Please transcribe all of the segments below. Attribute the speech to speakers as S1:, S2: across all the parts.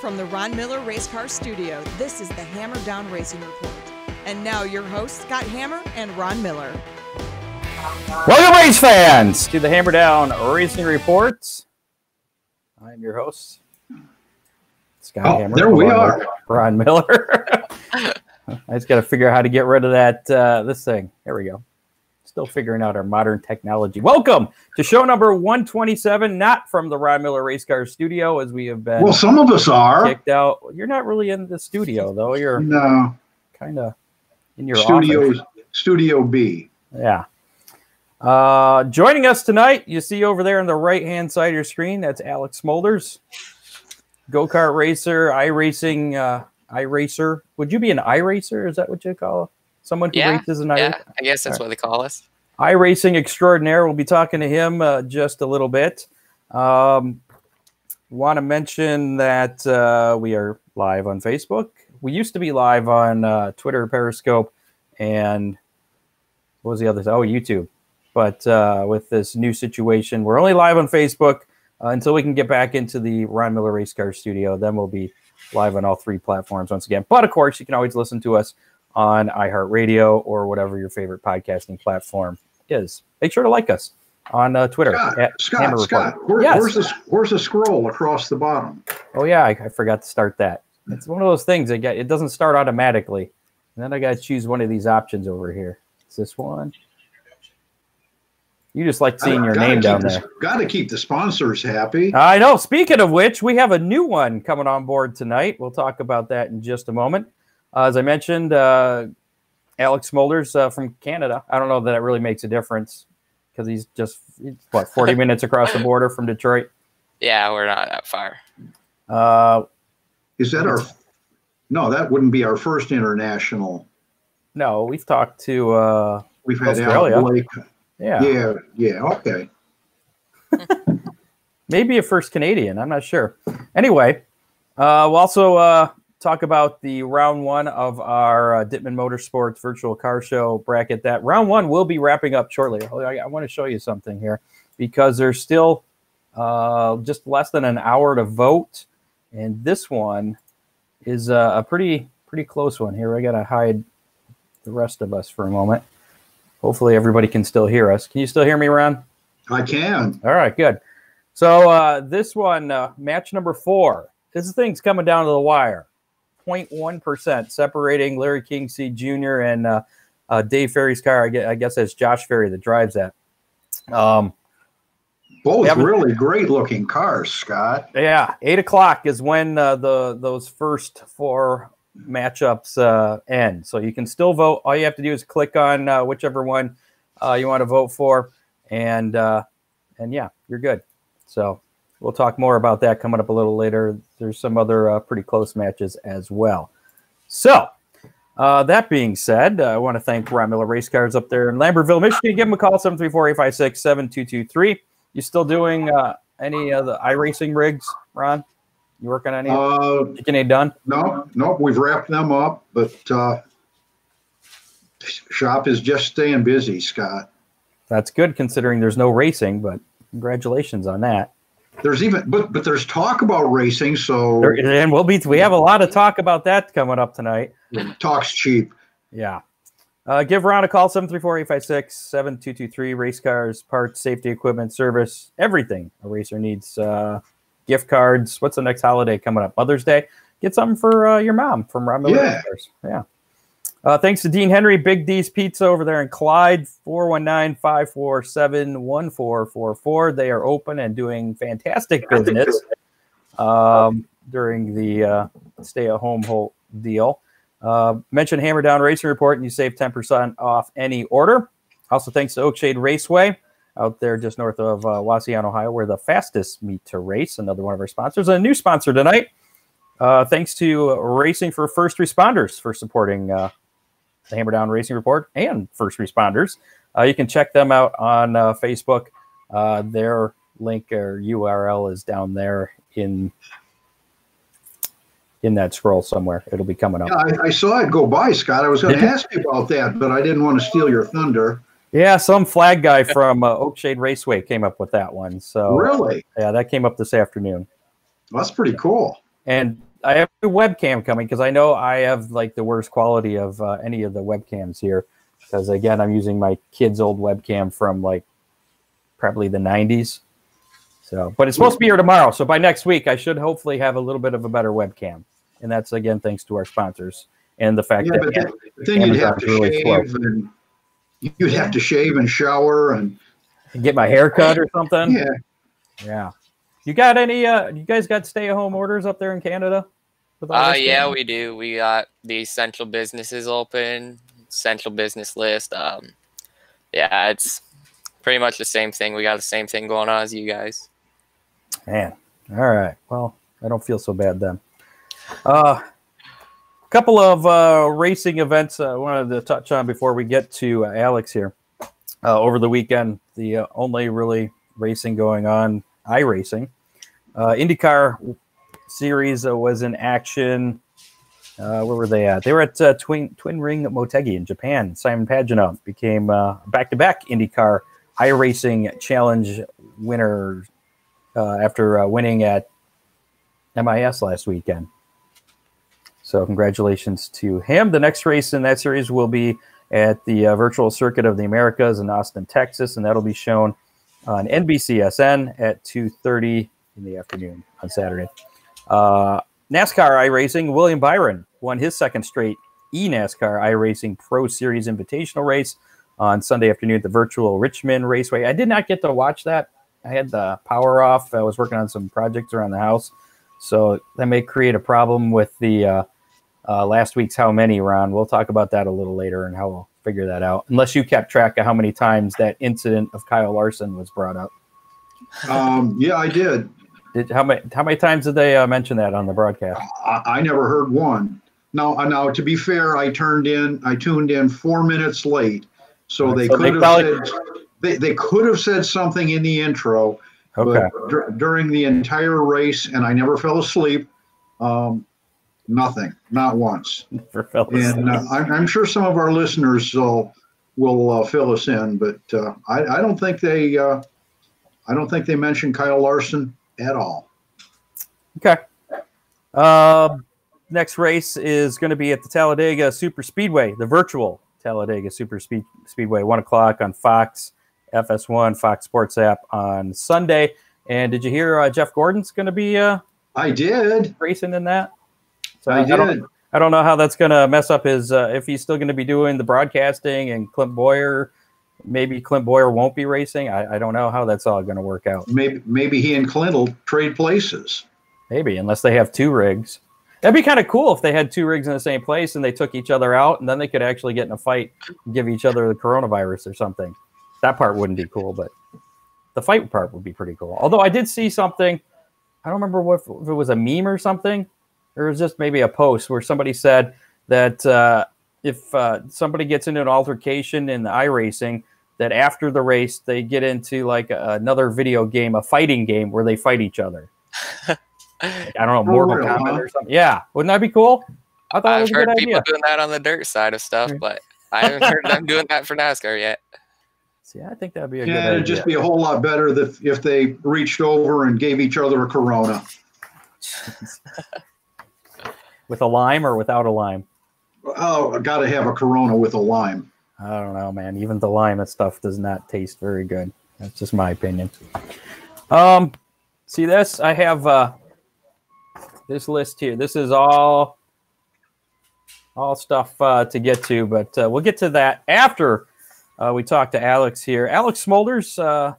S1: From the Ron Miller Race Car Studio, this is the Hammer Down Racing Report. And now your hosts, Scott Hammer and Ron Miller.
S2: Welcome, race fans, to the Hammer Down Racing Report. I'm your host, Scott Hammer.
S3: There we are.
S2: Ron Miller. I just got to figure out how to get rid of that, this thing. There we go. Still figuring out our modern technology. Welcome to show number 127, not from the Ron Miller Race Car Studio, as we have been.
S3: Well, some of us are.
S2: Kicked out. You're not really in the studio, though. You're kind of in your office.
S3: Studio B.
S2: Yeah. Joining us tonight, you see over there on the right-hand side of your screen, that's Alex Smolders, go-kart racer, iRacer. Would you be an iRacer? Is that what you call it? Someone who races an iRacer?
S4: Yeah, I guess that's what they call us.
S2: iRacing extraordinaire. We'll be talking to him just a little bit. Want to mention that we are live on Facebook. We used to be live on Twitter, Periscope, and what was the other? Oh, YouTube. But with this new situation, we're only live on Facebook until we can get back into the Ron Miller Race Car Studio. Then we'll be live on all three platforms once again. But, of course, you can always listen to us on iHeartRadio or whatever your favorite podcasting platform is. Make sure to like us on Twitter.
S3: Scott, where's the scroll across the bottom?
S2: Oh, yeah, I forgot to start that. It's one of those things. It doesn't start automatically. And then I got to choose one of these options over here. Is this one? You just like seeing your name down there.
S3: Got to keep the sponsors happy.
S2: I know. Speaking of which, we have a new one coming on board tonight. We'll talk about that in just a moment. As I mentioned, Alex Smolders from Canada. I don't know that it really makes a difference because he's 40 minutes across the border from Detroit.
S4: Yeah, we're not that far.
S3: Is that No, that wouldn't be our first international.
S2: No, we've talked to
S3: we've had
S2: Australia.
S3: Blake.
S2: Yeah,
S3: okay.
S2: Maybe a first Canadian. I'm not sure. Anyway, we'll also talk about the round one of our Dittman Motorsports virtual car show bracket. That round one will be wrapping up shortly. I want to show you something here because there's still just less than an hour to vote, and this one is a pretty close one here. I got to hide the rest of us for a moment. Hopefully everybody can still hear us. Can you still hear me, Ron?
S3: I can.
S2: All right, good. So this one, match number 4, this thing's coming down to the wire. 0.1% separating Larry Kingseed Jr. and Dave Ferry's car. I guess that's Josh Ferry that drives that.
S3: Both really great-looking cars, Scott.
S2: Yeah, 8 o'clock is when those first 4 matchups end. So you can still vote. All you have to do is click on whichever one you want to vote for, and yeah, you're good. So we'll talk more about that coming up a little later. There's some other pretty close matches as well. So that being said, I want to thank Ron Miller Race Cars up there in Lambertville, Michigan. Give them a call, 734-856-7223. You still doing any of the iRacing rigs, Ron? You working on any? Getting any done?
S3: No, we've wrapped them up, but shop is just staying busy, Scott.
S2: That's good considering there's no racing, but congratulations on that.
S3: There's even, but there's talk about racing, so
S2: and we have a lot of talk about that coming up tonight.
S3: Talk's cheap.
S2: Yeah. Give Ron a call, 734-856-7223. Race cars, parts, safety equipment, service, everything a racer needs. Gift cards. What's the next holiday coming up? Mother's Day. Get something for your mom from Ron Miller Race Cars. Yeah. Thanks to Dean Henry, Big D's Pizza over there in Clyde, 419-547-1444. They are open and doing fantastic business during the stay-at-home deal. Mention Hammer Down Racing Report and you save 10% off any order. Also, thanks to Oakshade Raceway out there just north of Wauseon, Ohio, where the fastest meet to race. Another one of our sponsors. A new sponsor tonight. Thanks to Racing for First Responders for supporting the Hammer Down Racing Report and First Responders. You can check them out on Facebook. Their link or URL is down there in that scroll somewhere. It'll be coming up.
S3: Yeah, I saw it go by, Scott. I was going to ask you about that, but I didn't want to steal your thunder.
S2: Yeah, some flag guy from Oakshade Raceway came up with that one. So
S3: really?
S2: Yeah, that came up this afternoon.
S3: Well, that's pretty cool.
S2: And I have a webcam coming because I know I have like the worst quality of any of the webcams here. Because again, I'm using my kid's old webcam from like probably the 90s. So, but it's supposed to be here tomorrow. So by next week, I should hopefully have a little bit of a better webcam. And that's again thanks to our sponsors and the fact that
S3: then you'd have to shave and you'd have to shave and shower and
S2: get my hair cut or something.
S3: Yeah.
S2: You got any? You guys got stay-at-home orders up there in Canada?
S4: Yeah, we do. We got the essential businesses open, essential business list. Yeah, it's pretty much the same thing. We got the same thing going on as you guys.
S2: Man, all right. Well, I don't feel so bad then. A couple of racing events I wanted to touch on before we get to Alex here. Over the weekend, the only really racing going on, iRacing. IndyCar series was in action. Where were they at? They were at Twin Ring Motegi in Japan. Simon Pagenaud became back-to-back IndyCar iRacing Challenge winner after winning at MIS last weekend. So congratulations to him. The next race in that series will be at the Virtual Circuit of the Americas in Austin, Texas, and that'll be shown on NBCSN at 2:30 in the afternoon on Saturday. NASCAR iRacing, William Byron won his second straight eNASCAR iRacing Pro Series Invitational race on Sunday afternoon at the Virtual Richmond Raceway. I did not get to watch that. I had the power off. I was working on some projects around the house, so that may create a problem with the last week's How Many, Ron. We'll talk about that a little later and how we'll figure that out, unless you kept track of how many times that incident of Kyle Larson was brought up.
S3: Yeah, I did.
S2: How many times did they mention that on the broadcast?
S3: I never heard one. Now, to be fair, I tuned in 4 minutes late, so they could have said something in the intro.
S2: Okay.
S3: But during the entire race, and I never fell asleep. Nothing, not once. And I'm sure some of our listeners will fill us in, but I don't think they mentioned Kyle Larson at all.
S2: Okay. Next race is going to be at the Talladega Super Speedway, the virtual Talladega Super Speedway, 1 o'clock on Fox, FS1, Fox Sports app on Sunday. And did you hear Jeff Gordon's going to be
S3: I did.
S2: Racing in that? So
S3: I did.
S2: I don't know how that's going to mess up his if he's still going to be doing the broadcasting and Clint Boyer maybe Clint Boyer won't be racing. I don't know how that's all going to work out.
S3: Maybe he and Clint will trade places.
S2: Maybe, unless they have 2 rigs. That'd be kind of cool if they had 2 rigs in the same place and they took each other out, and then they could actually get in a fight and give each other the coronavirus or something. That part wouldn't be cool, but the fight part would be pretty cool. Although I did see something, I don't remember if it was a meme or something, or it was just maybe a post where somebody said that if somebody gets into an altercation in the iRacing, that after the race they get into like another video game, a fighting game where they fight each other. I don't know, Mortal Kombat or something. Yeah, wouldn't that be cool? I thought it was a good idea. I've heard people
S4: doing that on the dirt side of stuff, but I haven't heard them doing that for NASCAR yet.
S2: See, I think that'd be a good idea.
S3: It'd just be a whole lot better if they reached over and gave each other a Corona.
S2: With a lime or without a lime?
S3: Oh, I got to have a Corona with a lime.
S2: I don't know, man. Even the lime and stuff does not taste very good. That's just my opinion. See this? I have this list here. This is all stuff to get to, but we'll get to that after we talk to Alex here. Alex Smolders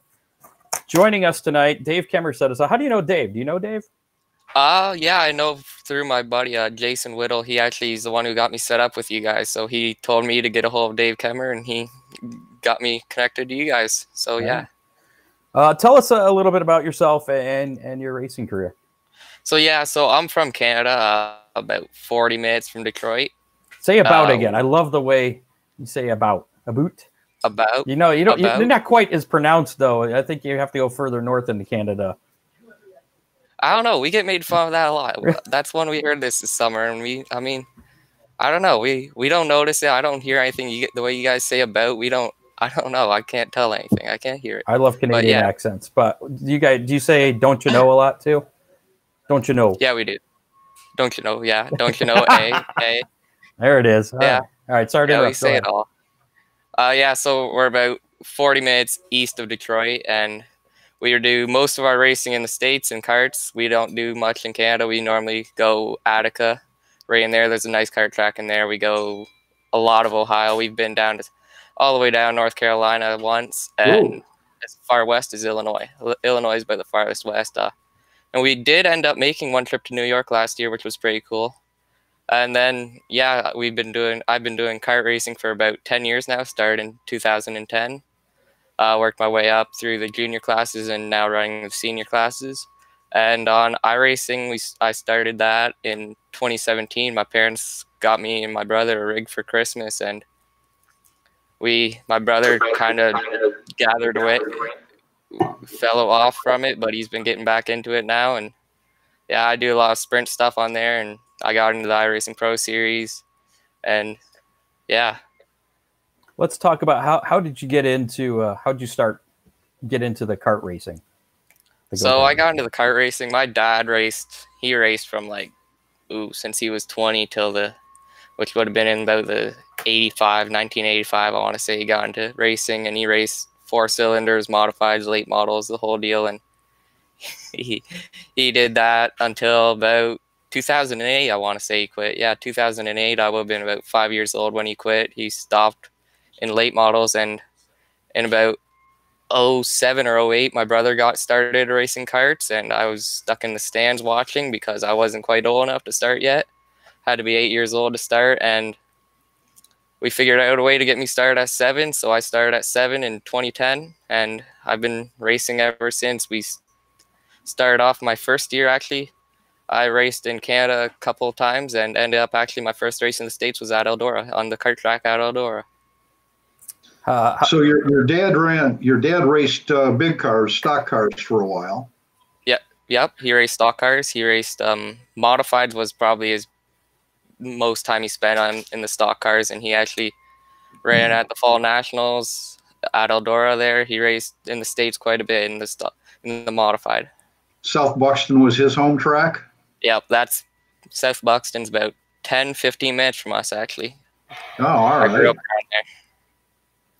S2: joining us tonight. Dave Kemmer set us up. How do you know Dave? Do you know Dave?
S4: Yeah, I know through my buddy Jason Whittle. He actually is the one who got me set up with you guys. So he told me to get a hold of Dave Kemmer, and he got me connected to you guys. So yeah.
S2: Tell us a little bit about yourself and your racing career.
S4: So I'm from Canada, about 40 minutes from Detroit.
S2: Say about again. I love the way you say about. About. You know, you're not quite as pronounced though. I think you have to go further north into Canada.
S4: I don't know. We get made fun of that a lot. That's one we heard this summer, and I don't know. We don't notice it. I don't hear anything. The way you guys say about. I don't know. I can't tell anything. I can't hear it.
S2: I love Canadian accents, but do you say "don't you know" a lot too? Don't you know?
S4: Yeah, we do. Don't you know? Yeah, don't you know? A.
S2: There it is. All right. Sorry to interrupt.
S4: We say it all. So we're about 40 minutes east of Detroit, and we do most of our racing in the States in karts. We don't do much in Canada. We normally go Attica, right in there. There's a nice kart track in there. We go a lot of Ohio. We've been all the way down North Carolina once, and as far west as Illinois. Illinois is by the farthest west. And we did end up making one trip to New York last year, which was pretty cool. And then, I've been doing kart racing for about 10 years now, started in 2010. Worked my way up through the junior classes and now running the senior classes. And on iRacing, I started that in 2017. My parents got me and my brother a rig for Christmas, and my brother kind of gathered it, fell off from it, but he's been getting back into it now. And I do a lot of sprint stuff on there, and I got into the iRacing Pro Series, and
S2: Let's talk about how did you get into how did you get into the kart racing?
S4: So I got into the kart racing. My dad raced. He raced from since he was 20 till which would have been in about the 1985. I want to say he got into racing, and he raced 4 cylinders, modifieds, late models, the whole deal, and he did that until about 2008. I want to say he quit. 2008. I would have been about 5 years old when he quit. He stopped in late models, and in about 07 or 08, my brother got started racing karts, and I was stuck in the stands watching because I wasn't quite old enough to start yet. Had to be 8 years old to start, and we figured out a way to get me started at 7, so I started at 7 in 2010, and I've been racing ever since. We started off my first year, actually. I raced in Canada a couple of times, and ended up actually my first race in the States was at Eldora, on the kart track at Eldora.
S3: So your dad raced big cars, stock cars for a while.
S4: Yep. He raced stock cars. He raced modifieds was probably his most time he spent in the stock cars, and he actually ran at the Fall Nationals at Eldora. There, he raced in the States quite a bit in the modified.
S3: South Buxton was his home track.
S4: Yep, that's South Buxton's about 10-15 minutes from us, actually.
S3: Oh, all right.
S4: I grew up around there.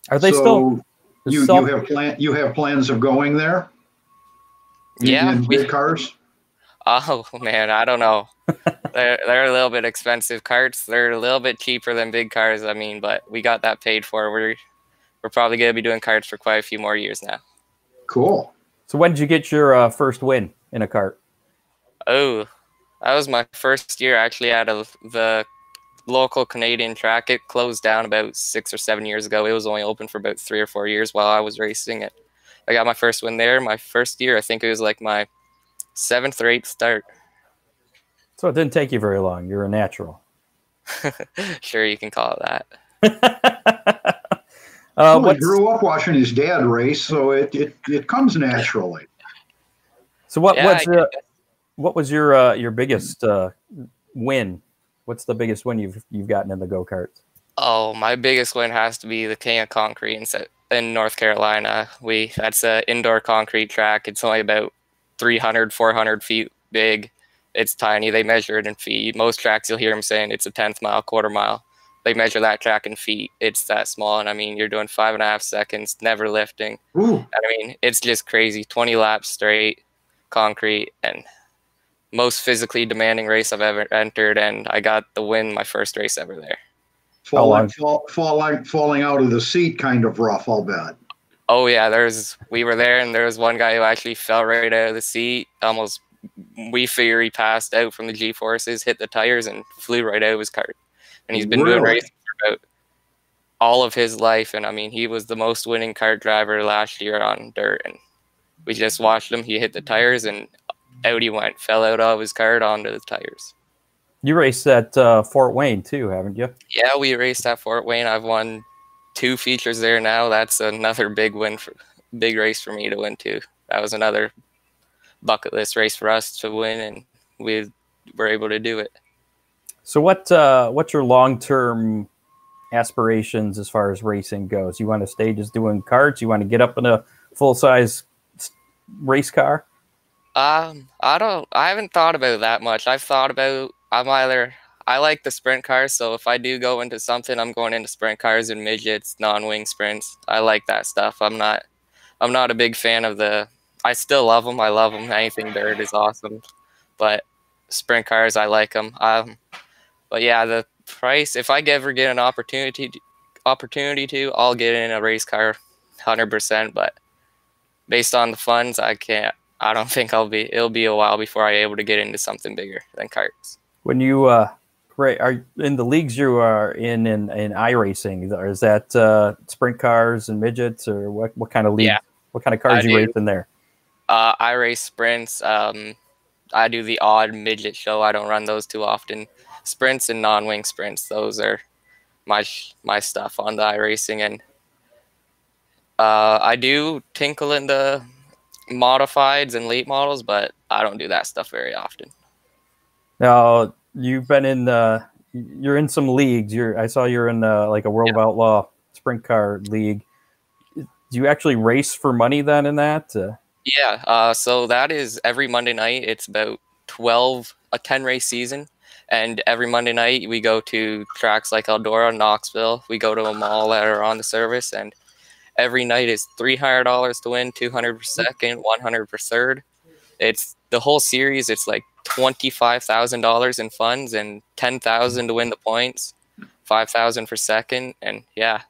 S2: Are they still?
S3: You have plans of going there? In big cars?
S4: Oh man, I don't know. They're a little bit expensive karts. They're a little bit cheaper than big cars. I mean, but we got that paid for. we're probably going to be doing karts for quite a few more years now.
S3: Cool.
S2: So when did you get your first win in a kart?
S4: Oh, that was my first year actually out of the local Canadian track. It closed down about 6 or 7 years ago. It was only open for about 3 or 4 years while I was racing it. I got my first win there. My first year, I think it was like my 7th or 8th start.
S2: So it didn't take you very long. You're a natural.
S4: Sure, you can call it that.
S3: Well, he grew up watching his dad race, so it comes naturally.
S2: So what was your biggest win? What's the biggest win you've gotten in the go-karts?
S4: Oh, my biggest win has to be the King of Concrete in North Carolina. That's an indoor concrete track. It's only about 300, 400 feet big. It's tiny. They measure it in feet. Most tracks you'll hear them saying it's a 10th mile, quarter mile. They measure that track in feet. It's that small. And I mean, you're doing 5.5 seconds, never lifting.
S3: Ooh.
S4: I mean, it's just crazy. 20 laps straight, concrete, and most physically demanding race I've ever entered. And I got the win my first race ever there.
S3: Falling out of the seat, kind of rough, I'll bet.
S4: Oh yeah, we were there, and there was one guy who actually fell right out of the seat. Almost, we figure he passed out from the G-forces, hit the tires, and flew right out of his kart. And he's been doing racing for about all of his life. And I mean, he was the most winning kart driver last year on dirt. And we just watched him. He hit the tires, and out he went. Fell out of his kart onto the tires.
S2: You raced at Fort Wayne too, haven't you?
S4: Yeah, we raced at Fort Wayne. I've won 2 features there now. That's another big race for me to win too. That was another bucket list race for us to win, and we were able to do it.
S2: So what's your long-term aspirations as far as racing goes? You want to stay just doing karts? You want to get up in a full-size race car?
S4: I haven't thought about that much. I've thought about, I like the sprint cars, so if I do go into something, I'm going into sprint cars and midgets, non-wing sprints. I like that stuff. I'm not a big fan of I still love them. I love them. Anything dirt is awesome, but sprint cars, I like them. But yeah, the price, if I ever get an opportunity to, I'll get in a race car 100%, but based on the funds, I don't think it'll be a while before I'm able to get into something bigger than karts.
S2: When you are in the leagues you are in iRacing, is that sprint cars and midgets, or what kind of league? Yeah, what kind of cars you race in there?
S4: I race sprints. I do the odd midget show. I don't run those too often. Sprints and non-wing sprints, those are my stuff on the iRacing. And I do tinkle in the modifieds and late models, but I don't do that stuff very often.
S2: Now, you've been you're in some leagues. I saw you're in like a World of Outlaw sprint car league. Do you actually race for money then in that?
S4: Yeah, so that is every Monday night. It's about a 10 race season. And every Monday night we go to tracks like Eldora, Knoxville. We go to them all that are on the service. And every night is $300 to win, $200 per second, $100 per third. It's the whole series. It's like $25,000 in funds and $10,000 to win the points, $5,000 for second. And yeah,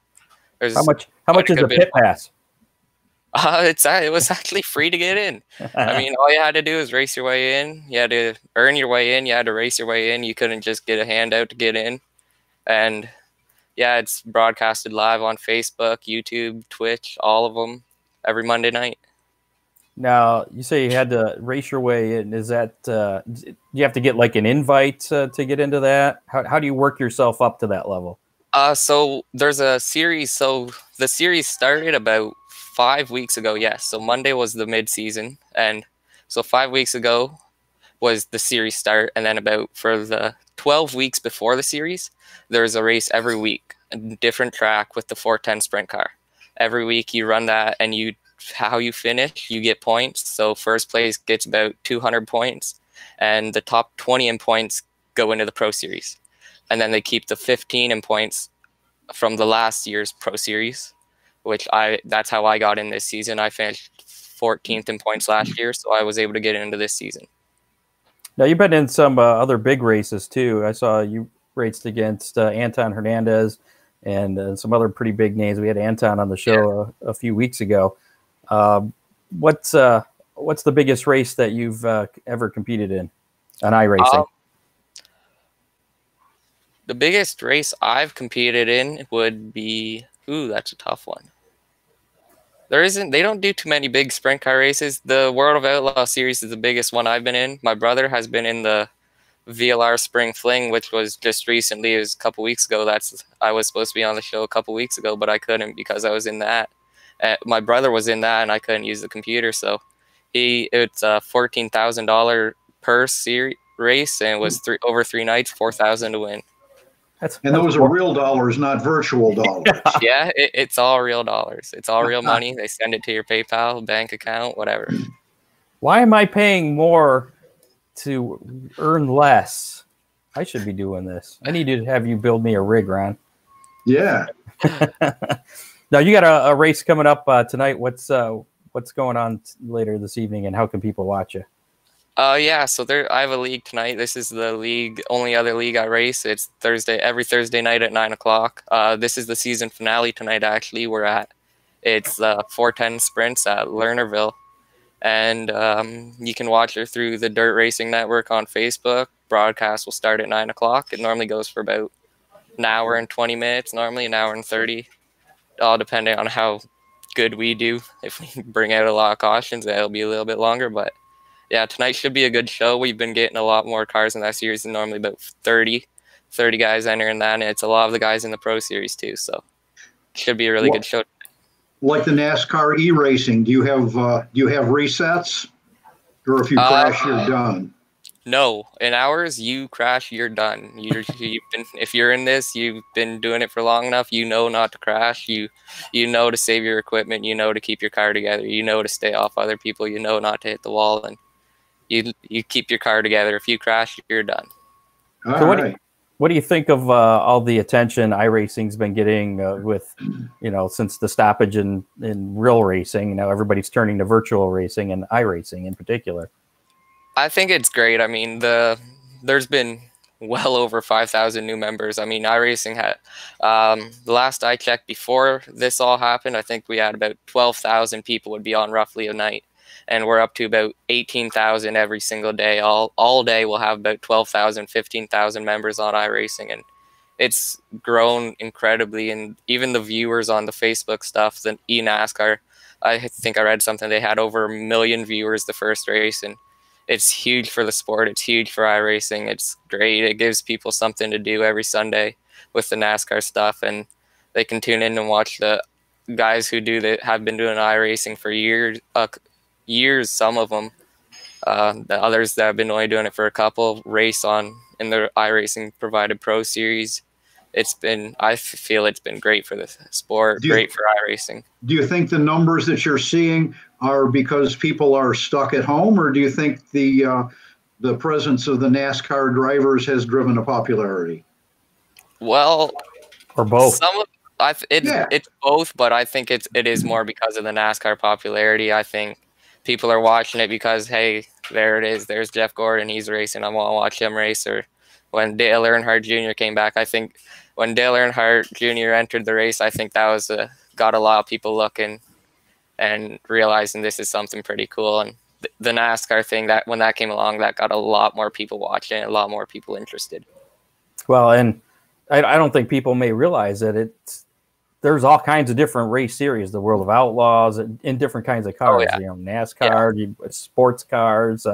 S2: how much is the pit pass?
S4: It was actually free to get in. I mean, all you had to do is race your way in. You had to earn your way in. You had to race your way in. You couldn't just get a handout to get in. And yeah, it's broadcasted live on Facebook, YouTube, Twitch, all of them, every Monday night.
S2: Now, you say you had to race your way in. Is that, do you have to get like an invite to get into that? How do you work yourself up to that level?
S4: So there's a series. So the series started about 5 weeks ago. Yes. So Monday was the mid-season. And so 5 weeks ago was the series start. And then for the 12 weeks before the series, there's a race every week, a different track with the 410 sprint car. Every week you run that, and how you finish, you get points. So first place gets about 200 points, and the top 20 in points go into the Pro Series. And then they keep the 15 in points from the last year's Pro Series, that's how I got in this season. I finished 14th in points last year, so I was able to get into this season.
S2: Now, you've been in some other big races too. I saw you raced against Anton Hernandez, and some other pretty big names. We had Anton on the show a few weeks ago. What's the biggest race that you've ever competed in on iRacing?
S4: The biggest race I've competed in would be, that's a tough one. They don't do too many big sprint car races. The World of Outlaw series is the biggest one I've been in. My brother has been in the VLR Spring Fling, which was just recently. It was a couple weeks ago. I was supposed to be on the show a couple weeks ago, but I couldn't because I was in that. My brother was in that, and I couldn't use the computer. So it's a $14,000 per series race, and it was over 3 nights, $4,000 to win.
S3: And those are real dollars, not virtual dollars.
S4: Yeah, it's all real dollars. It's all real money. They send it to your PayPal, bank account, whatever.
S2: Why am I paying more to earn less? I should be doing this. I need to have you build me a rig, Ron.
S3: Yeah.
S2: Now you got a race coming up tonight. What's going on later this evening, and how can people watch you?
S4: Yeah, so I have a league tonight. This is the only other league I race. It's every Thursday night at 9 o'clock. This is the season finale tonight, actually. It's 410 sprints at Lernerville. And you can watch her through the Dirt Racing Network on Facebook. Broadcast will start at 9 o'clock. It normally goes for about an hour and 20 minutes, normally an hour and 30, all depending on how good we do. If we bring out a lot of cautions, it'll be a little bit longer, but yeah, tonight should be a good show. We've been getting a lot more cars in that series than normally, about 30 guys entering that, and it's a lot of the guys in the Pro Series too, so it should be a really good show.
S3: Like the NASCAR e-racing, do you have resets? Or if you crash, you're done?
S4: No. In ours, you crash, you're done. If you're in this, you've been doing it for long enough, you know not to crash. You know to save your equipment. You know to keep your car together. You know to stay off other people. You know not to hit the wall, and you keep your car together. If you crash, you're done.
S2: What do you think of all the attention iRacing's been getting with, since the stoppage in real racing? Now everybody's turning to virtual racing and iRacing in particular.
S4: I think it's great. I mean, there's been well over 5,000 new members. I mean, iRacing had, the last I checked before this all happened, I think we had about 12,000 people would be on roughly a night. And we're up to about 18,000 every single day. All day we'll have about 12,000, 15,000 members on iRacing. And it's grown incredibly. And even the viewers on the Facebook stuff, the eNASCAR, I think I read something, they had over 1 million viewers the first race. And it's huge for the sport. It's huge for iRacing. It's great. It gives people something to do every Sunday with the NASCAR stuff. And they can tune in and watch the guys who have been doing iRacing for years, some of them. The others that have been only doing it for a couple race in their iRacing provided Pro Series. I feel it's been great for the sport, great for iRacing.
S3: Do you think the numbers that you're seeing are because people are stuck at home, or do you think the presence of the NASCAR drivers has driven a popularity?
S4: Well,
S2: or both.
S4: It's both, but I think it is more because of the NASCAR popularity. I think people are watching it because, hey, there it is. There's Jeff Gordon. He's racing. I want to watch him race. Or when Dale Earnhardt Jr. came back, I think when Dale Earnhardt Jr. entered the race, I think that got a lot of people looking and realizing this is something pretty cool. And the NASCAR thing, that when that came along, that got a lot more people watching, a lot more people interested.
S2: Well, and I don't think people may realize that there's all kinds of different race series, the World of Outlaws, in different kinds of cars.
S4: Oh, yeah.
S2: NASCAR, sports cars,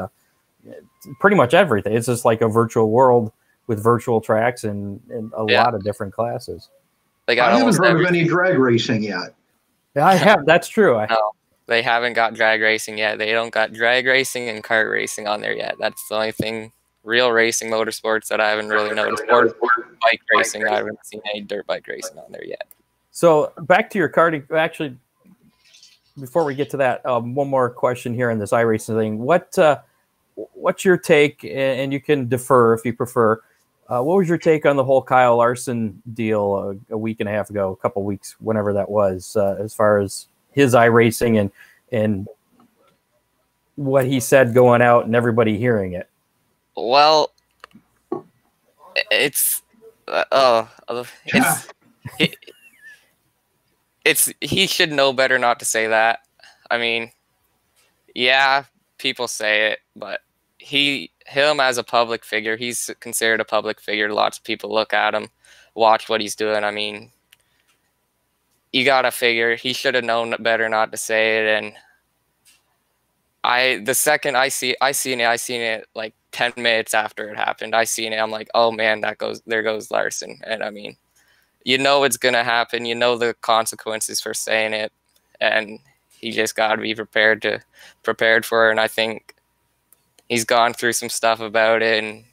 S2: pretty much everything. It's just like a virtual world with virtual tracks and a lot of different classes.
S3: I haven't heard of any drag racing yet.
S2: I have. That's true.
S4: No, they haven't got drag racing yet. They don't got drag racing and kart racing on there yet. That's the only thing, real racing motorsports, that I haven't really noticed. Or bike racing, I haven't seen any dirt bike racing on there yet.
S2: So back to your karting. Actually, before we get to that, one more question here on this iRacing thing. What's your take? And you can defer if you prefer. What was your take on the whole Kyle Larson deal a week and a half ago, a couple weeks, whenever that was, as far as his iRacing and what he said going out and everybody hearing it?
S4: Well, it's he should know better not to say that. I mean, yeah, people say it, but him as a public figure, he's considered a public figure. Lots of people look at him, watch what he's doing. I mean, you gotta figure he should have known better not to say it. And the second I seen it like 10 minutes after it happened. I seen it. I'm like, oh man, there goes Larson. And I mean, you know it's gonna happen. You know the consequences for saying it, and he just gotta be prepared for it. And I think he's gone through some stuff about it,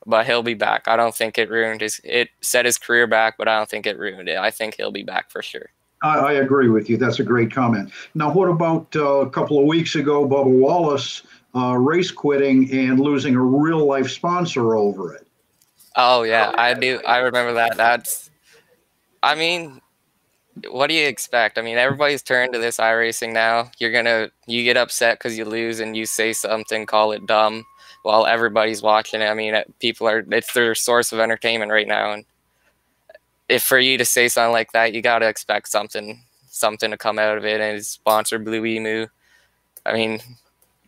S4: but he'll be back. I don't think it set his career back, but I don't think it ruined it. I think he'll be back for sure.
S3: I agree with you. That's a great comment. Now, what about a couple of weeks ago, Bubba Wallace race quitting and losing a real life sponsor over it?
S4: Oh yeah, I do. I remember that. I mean, what do you expect? I mean, everybody's turned to this iRacing now. You get upset because you lose and you say something, call it dumb, while everybody's watching it. I mean, it's their source of entertainment right now. And if for you to say something like that, you got to expect something to come out of it. And his sponsor, Blue Emu. I mean,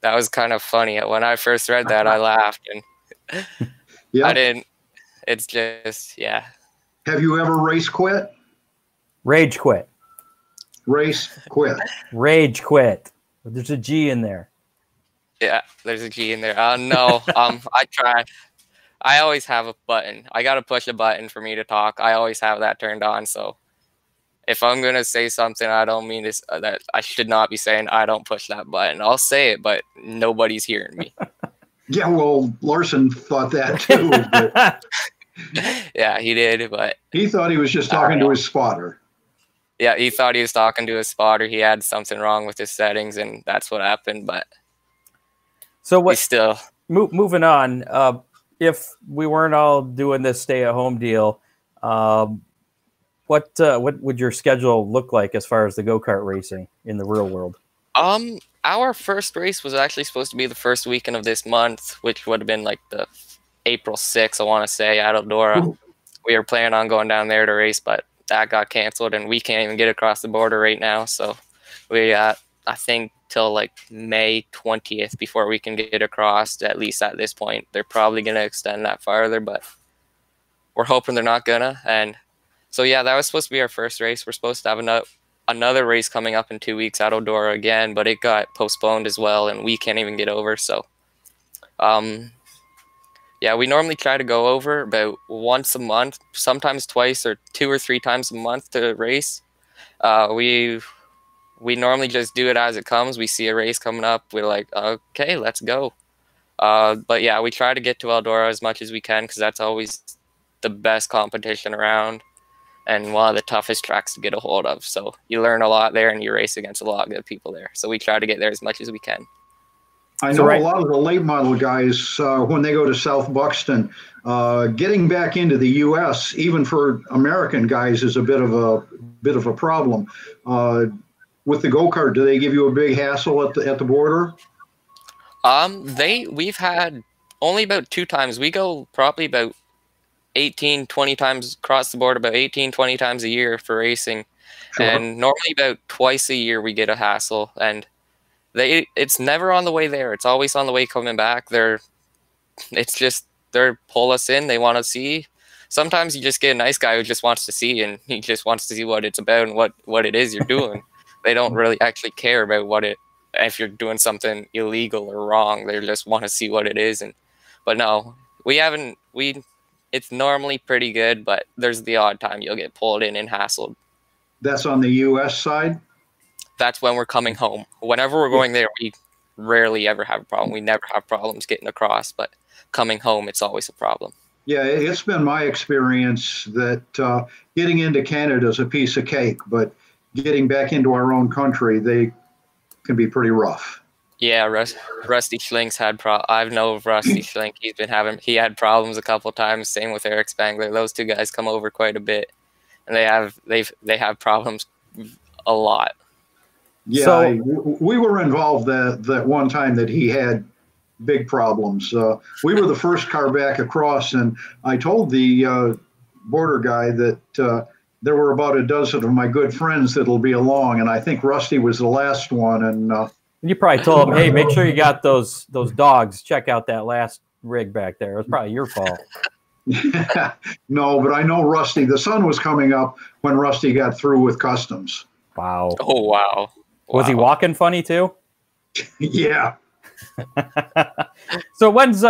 S4: that was kind of funny. When I first read that, I laughed. And
S3: yeah.
S4: I didn't. It's just, yeah.
S3: Have you ever race quit?
S2: Rage quit.
S3: Race quit.
S2: Rage quit. There's a G in there.
S4: Yeah, there's a G in there. No, I tried. I always have a button. I got to push a button for me to talk. I always have that turned on. So if I'm going to say something, I don't mean this, that I should not be saying, I don't push that button. I'll say it, but nobody's hearing me.
S3: Yeah, well, Larson thought that too. But
S4: yeah, he did, but
S3: he thought he was just talking to his spotter.
S4: Yeah, he thought he was talking to his spotter. He had something wrong with his settings, and that's what happened. But
S2: so what?
S4: Still
S2: moving on. If we weren't all doing this stay-at-home deal, what would your schedule look like as far as the go-kart racing in the real world?
S4: Our first race was actually supposed to be the first weekend of this month, which would have been like the April 6th, I want to say, at Eldora. Ooh. We were planning on going down there to race, but that got canceled, and we can't even get across the border right now. So we got, I think, till like May 20th before we can get across, at least at this point. They're probably going to extend that farther, but we're hoping they're not going to. And so, yeah, that was supposed to be our first race. We're supposed to have another race coming up in 2 weeks at Eldora again, but it got postponed as well, and we can't even get over. So, yeah, we normally try to go over about once a month, sometimes twice or 2 or 3 times a month to race. We normally just do it as it comes. We see a race coming up, we're like, okay, let's go. But yeah, we try to get to Eldora as much as we can because that's always the best competition around and one of the toughest tracks to get a hold of. So you learn a lot there and you race against a lot of good people there. So we try to get there as much as we can.
S3: I know a lot of the late model guys, when they go to South Buxton, getting back into the U.S., even for American guys, is a bit of a problem. With the go-kart, do they give you a big hassle at the border?
S4: We've had only about 2 times. We go probably about 18, 20 times across the board, about 18, 20 times a year for racing. Sure. And normally about twice a year we get a hassle, and it's never on the way there. It's always on the way coming back. They're pull us in. They want to see. Sometimes you just get a nice guy who just wants to see, and he just wants to see what it's about and what it is you're doing. They don't really actually care about if you're doing something illegal or wrong. They just want to see what it is. But no, it's normally pretty good, but there's the odd time you'll get pulled in and hassled.
S3: That's on the U.S. side?
S4: That's when we're coming home. Whenever we're going there, we rarely ever have a problem. We never have problems getting across, but coming home, it's always a problem.
S3: Yeah, it's been my experience that getting into Canada is a piece of cake, but getting back into our own country, they can be pretty rough.
S4: Yeah, Rusty Schlink's had I know of Rusty Schlink. He had problems a couple times. Same with Eric Spangler. Those 2 guys come over quite a bit, and they have problems a lot.
S3: Yeah, so, we were involved that one time that he had big problems. We were the first car back across, and I told the border guy that there were about a dozen of my good friends that'll be along, and I think Rusty was the last one. And
S2: you probably told him, hey, make sure you got those dogs. Check out that last rig back there. It was probably your fault.
S3: No, but I know Rusty. The sun was coming up when Rusty got through with customs.
S2: Wow.
S4: Oh, wow.
S2: Was he walking funny too?
S3: Yeah.
S2: So when's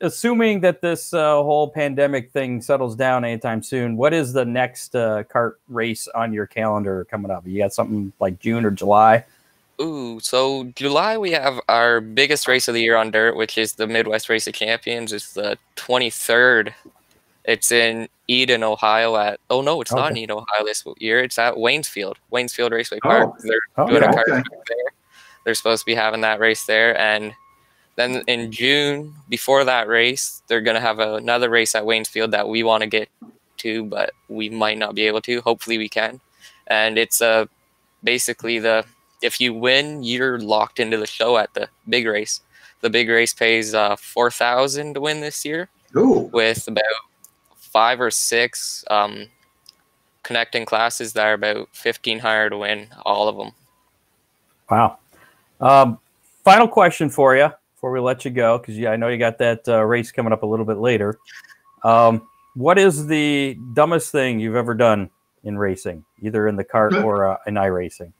S2: assuming that this whole pandemic thing settles down anytime soon, what is the next kart race on your calendar coming up? You got something like June or July?
S4: Ooh, so July we have our biggest race of the year on dirt, which is the Midwest Race of Champions. It's the 23rd. It's in Eden, Ohio it's not in Eden, Ohio this year. It's at Waynesfield Raceway Park. They're doing a kart track there. They're supposed to be having that race there. And then in June, before that race, they're going to have another race at Waynesfield that we want to get to, but we might not be able to. Hopefully we can. And it's basically if you win, you're locked into the show at the big race. The big race pays $4,000 to win this year.
S3: Ooh.
S4: With about 5 or 6 connecting classes that are about $1,500 to win all of them.
S2: Wow. Final question for you before we let you go, because I know you got that race coming up a little bit later. What is the dumbest thing you've ever done in racing, either in the kart or in iRacing?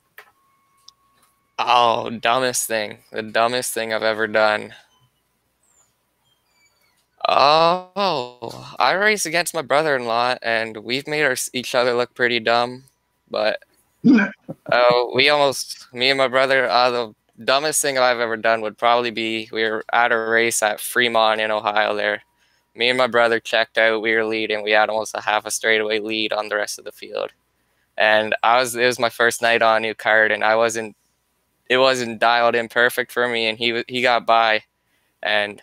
S4: Oh, dumbest thing. The dumbest thing I've ever done. Oh, I race against my brother-in-law, and we've made each other look pretty dumb. But me and my brother, the dumbest thing I've ever done would probably be we were at a race at Fremont in Ohio there. Me and my brother checked out. We were leading. We had almost a half a straightaway lead on the rest of the field. And it was my first night on a new kart, and it wasn't dialed in perfect for me, and he got by, and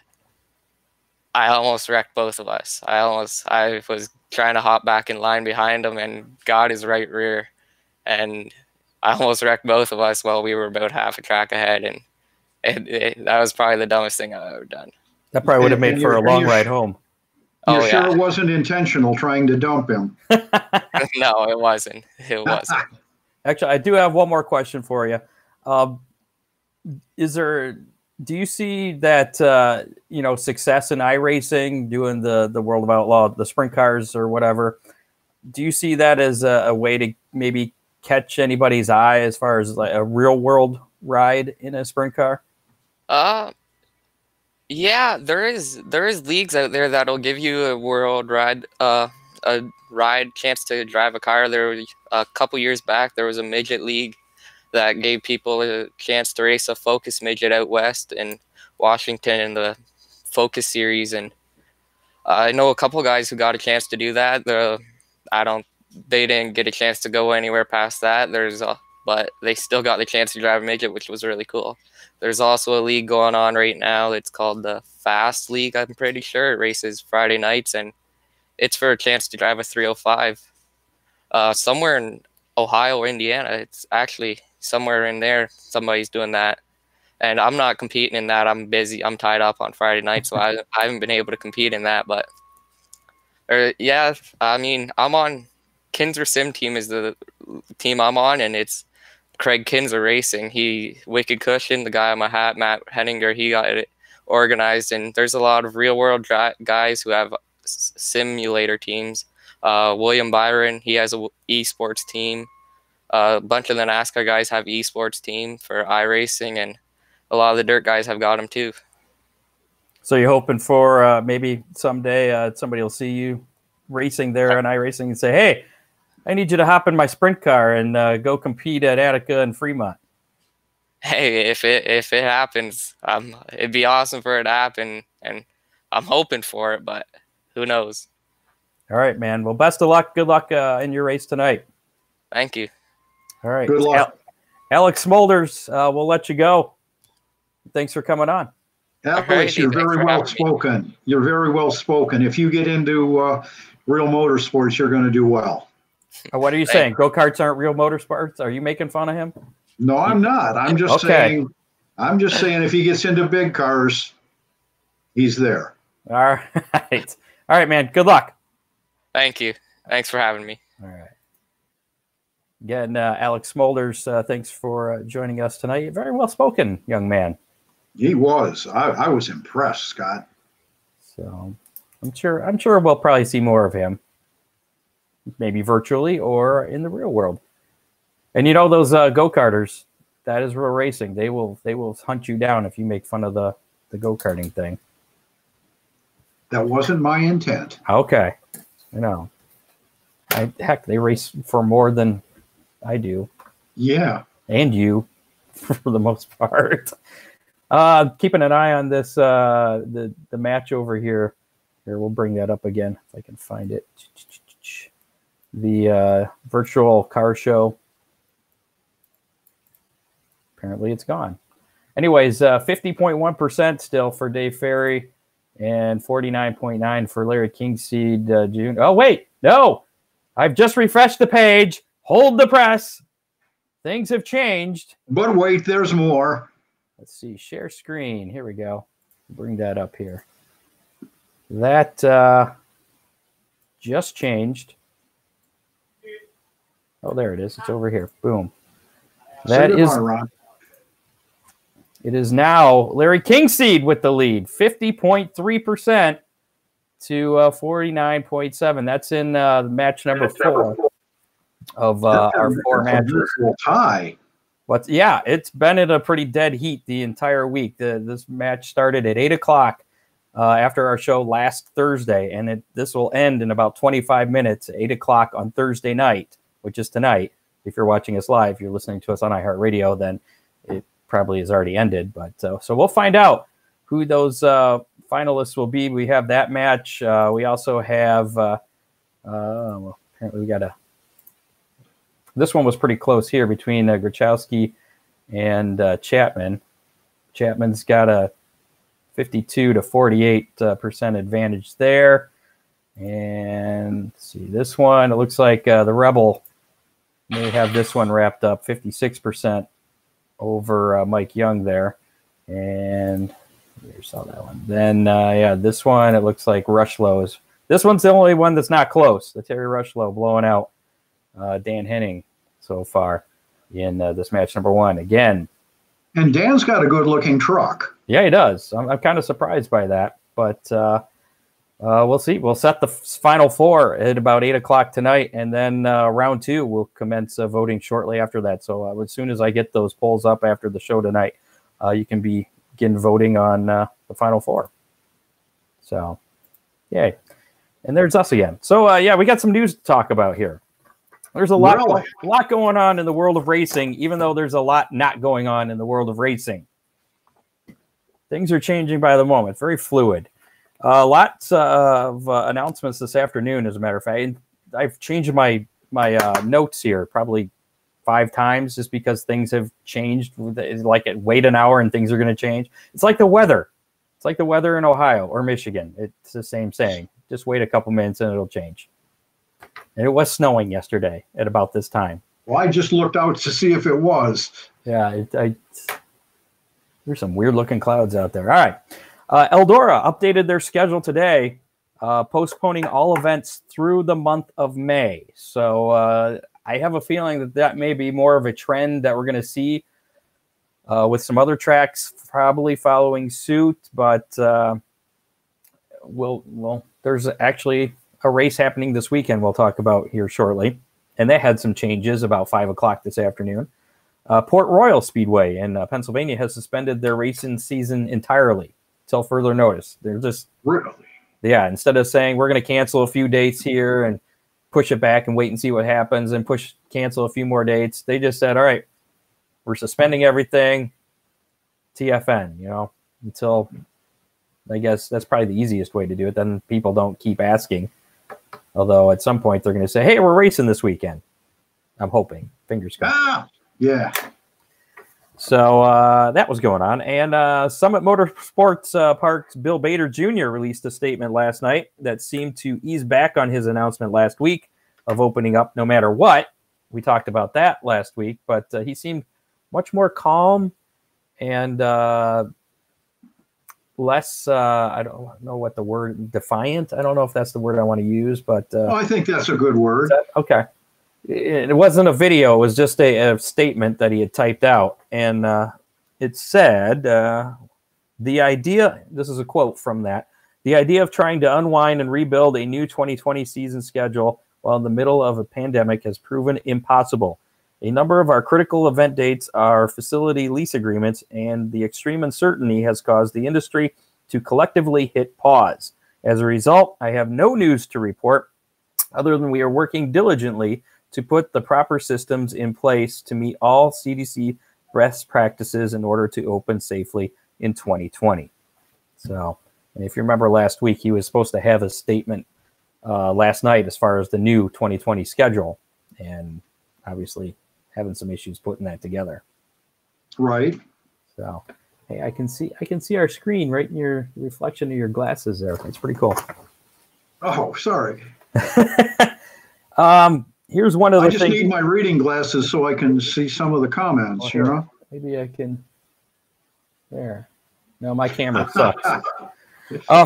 S4: I almost wrecked both of us. I was trying to hop back in line behind him and got his right rear, and I almost wrecked both of us while we were about half a track ahead, and that was probably the dumbest thing I've ever done.
S2: That probably would have made for a long ride home.
S3: You're sure it wasn't intentional trying to dump him?
S4: No, it wasn't. It wasn't.
S2: Actually, I do have one more question for you. Do you see that success in iRacing, doing the World of Outlaw, the sprint cars or whatever? Do you see that as a way to maybe catch anybody's eye as far as like a real world ride in a sprint car?
S4: Yeah, there is leagues out there that'll give you a world ride, a chance to drive a car. There was a couple years back, there was a midget league that gave people a chance to race a Focus midget out west in Washington in the Focus series. And I know a couple guys who got a chance to do that. They didn't get a chance to go anywhere past that. But they still got the chance to drive a midget, which was really cool. There's also a league going on right now. It's called the Fast League, I'm pretty sure. It races Friday nights, and it's for a chance to drive a 305. Somewhere in Ohio or Indiana, it's actually somewhere in there, somebody's doing that. And I'm not competing in that. I'm busy. I'm tied up on Friday night, so I haven't been able to compete in that. But I'm on Kinzer Sim Team is the team I'm on, and it's Craig Kinzer Racing. Wicked Cushion, the guy on my hat, Matt Henninger, he got it organized. And there's a lot of real world guys who have simulator teams. William Byron, he has a esports team. A bunch of the NASCAR guys have esports team for iRacing, and a lot of the dirt guys have got them too.
S2: So you're hoping for maybe someday somebody will see you racing there on iRacing and say, hey, I need you to hop in my sprint car and go compete at Attica and Fremont.
S4: Hey, if it happens, it'd be awesome for it to happen, and I'm hoping for it, but who knows?
S2: All right, man. Well, best of luck. Good luck in your race tonight.
S4: Thank you.
S2: All right.
S3: Good luck.
S2: Alex Smulders, we'll let you go. Thanks for coming on.
S3: Alex, you're very well spoken. You're very well spoken. If you get into real motorsports, you're going to do well.
S2: What are you saying? Go-karts aren't real motorsports? Are you making fun of him?
S3: No, I'm not. I'm just saying. I'm just saying if he gets into big cars, he's there.
S2: All right. All right, man. Good luck.
S4: Thank you. Thanks for having me.
S2: All right. Again, Alex Smolders, thanks for joining us tonight. Very well spoken, young man.
S3: He was. I was impressed, Scott.
S2: So I'm sure we'll probably see more of him, maybe virtually or in the real world. And you know those go-karters, that is real racing. They will hunt you down if you make fun of the go-karting thing.
S3: That wasn't my intent.
S2: Okay, I know. Heck, they race for more than I do.
S3: Yeah.
S2: And you, for the most part. Keeping an eye on this, the match over here. Here, we'll bring that up again if I can find it. The virtual car show. Apparently it's gone. Anyways, 50.1% still for Dave Ferry and 49.9% for Larry Kingseed Jr. Oh, wait, no. I've just refreshed the page. Hold the press. Things have changed.
S3: But wait, there's more.
S2: Let's see. Share screen. Here we go. Bring that up here. That just changed. Oh, there it is. It's over here. Boom. That is. It is now Larry Kingseed with the lead, 50.3% to 49.7%. That's in match number 4 of our 4 matches.
S3: Tie.
S2: Yeah, it's been in a pretty dead heat the entire week. This match started at 8 o'clock after our show last Thursday, and this will end in about 25 minutes, 8 o'clock on Thursday night, which is tonight. If you're watching us live, if you're listening to us on iHeartRadio, then it probably has already ended. But so we'll find out who those finalists will be. We have that match. We also have well, apparently we got this one was pretty close here between Grachowski and Chapman. Chapman's got a 52 to 48% advantage there. And let's see this one. It looks like the Rebel may have this one wrapped up 56% over Mike Young there. And you saw that one. Then, yeah, this one, it looks like Rushlow's. This one's the only one that's not close. The Terry Rushlow blowing out Dan Henning so far in this match number 1. Again.
S3: And Dan's got a good-looking truck.
S2: Yeah, he does. I'm kind of surprised by that. But we'll see. We'll set the final 4 at about 8 o'clock tonight. And then round 2 will commence voting shortly after that. So as soon as I get those polls up after the show tonight, you can begin voting on the final 4. So, yay. And there's us again. So, yeah, we got some news to talk about here. There's a lot going on in the world of racing, even though there's a lot not going on in the world of racing. Things are changing by the moment. Very fluid. Lots of announcements this afternoon, as a matter of fact. I've changed my notes here probably 5 times just because things have changed. Like wait an hour and things are going to change. It's like the weather. It's like the weather in Ohio or Michigan. It's the same saying. Just wait a couple minutes and it'll change. And it was snowing yesterday at about this time.
S3: Well, I just looked out to see if it was.
S2: Yeah, there's some weird-looking clouds out there. All right. Eldora updated their schedule today, postponing all events through the month of May. So I have a feeling that may be more of a trend that we're going to see with some other tracks probably following suit. But there's actually a race happening this weekend we'll talk about here shortly. And they had some changes about 5 o'clock this afternoon. Port Royal Speedway in Pennsylvania has suspended their racing season entirely till further notice. They're just
S3: really,
S2: yeah. Instead of saying we're going to cancel a few dates here and push it back and wait and see what happens and cancel a few more dates, they just said, all right, we're suspending everything. TFN, until I guess that's probably the easiest way to do it. Then people don't keep asking. Although at some point they're going to say, hey, we're racing this weekend. I'm hoping. Fingers crossed.
S3: Yeah.
S2: So that was going on. And Summit Motorsports Park's Bill Bader Jr. released a statement last night that seemed to ease back on his announcement last week of opening up no matter what. We talked about that last week, but he seemed much more calm and less, I don't know what the word, defiant. I don't know if that's the word I want to use, but
S3: I think that's a good word.
S2: Okay. it wasn't a video. It was just a statement that he had typed out. And it said, the idea, this is a quote from that, the idea of trying to unwind and rebuild a new 2020 season schedule while in the middle of a pandemic has proven impossible. A number of our critical event dates are facility lease agreements, and the extreme uncertainty has caused the industry to collectively hit pause. As a result, I have no news to report other than we are working diligently to put the proper systems in place to meet all CDC best practices in order to open safely in 2020. So, and if you remember last week, he was supposed to have a statement last night as far as the new 2020 schedule, and obviously having some issues putting that together.
S3: Right.
S2: So, hey, I can see our screen right in your reflection of your glasses there. It's pretty cool.
S3: Oh, sorry.
S2: Here's one of the things.
S3: I just need my reading glasses so I can see some of the comments,
S2: okay.
S3: You know?
S2: Maybe I can. There. No, my camera sucks.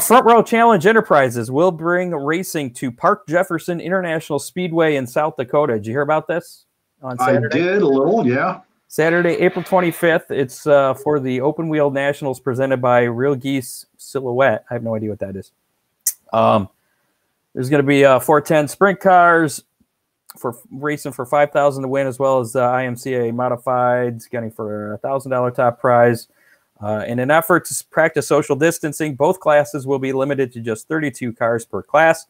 S2: Front Row Challenge Enterprises will bring racing to Park Jefferson International Speedway in South Dakota. Did you hear about this on Saturday?
S3: I did a little, yeah.
S2: Saturday, April 25th. It's for the Open Wheel Nationals presented by Real Geese Silhouette. I have no idea what that is. There's going to be 410 sprint cars for racing for $5,000 to win, as well as IMCA modifieds getting for a $1,000 top prize. In an effort to practice social distancing, both classes will be limited to just 32 cars per class.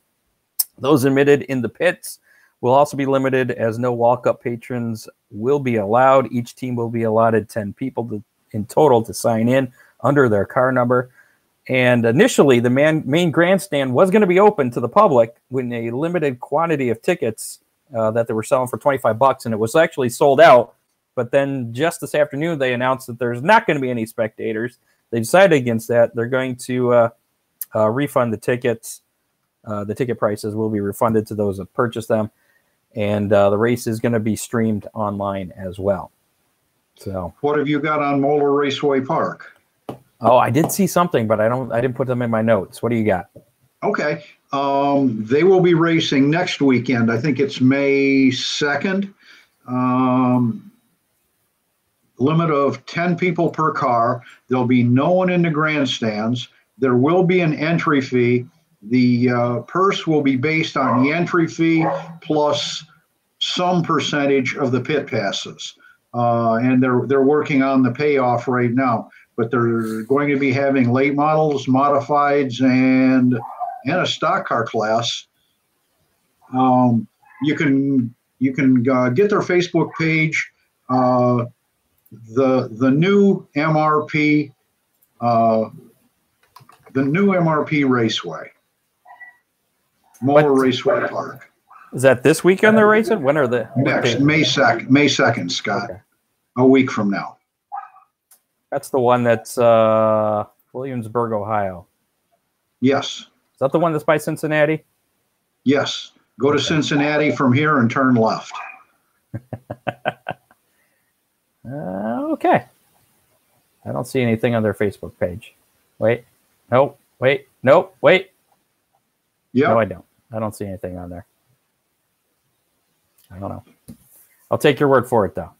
S2: Those admitted in the pits will also be limited, as no walk-up patrons will be allowed. Each team will be allotted 10 people in total to sign in under their car number. And initially, the main grandstand was going to be open to the public with a limited quantity of tickets that they were selling for $25, and it was actually sold out. But then just this afternoon, they announced that there's not going to be any spectators. They decided against that. They're going to refund the tickets. The ticket prices will be refunded to those that purchased them. And the race is going to be streamed online as well. So, what
S3: have you got on Moeller Raceway Park?
S2: Oh, I did see something, but I didn't put them in my notes. What do you got?
S3: Okay. They will be racing next weekend. I think it's May 2nd. Limit of 10 people per car. There'll be no one in the grandstands. There will be an entry fee. The purse will be based on the entry fee plus some percentage of the pit passes. And they're working on the payoff right now. But they're going to be having late models, modifieds, and a stock car class. You can get their Facebook page. The new MRP, Raceway, Moeller Raceway Park.
S2: Is that this weekend they're racing? When are the
S3: next May 2nd, Scott? Okay. A week from now.
S2: That's the one that's Williamsburg, Ohio.
S3: Yes.
S2: Is that the one that's by Cincinnati?
S3: Yes. Go to Cincinnati from here and turn left.
S2: Okay. I don't see anything on their Facebook page. Wait. Nope. Wait. Nope. Wait.
S3: Yeah.
S2: No, I don't. I don't see anything on there. I don't know. I'll take your word for it, though.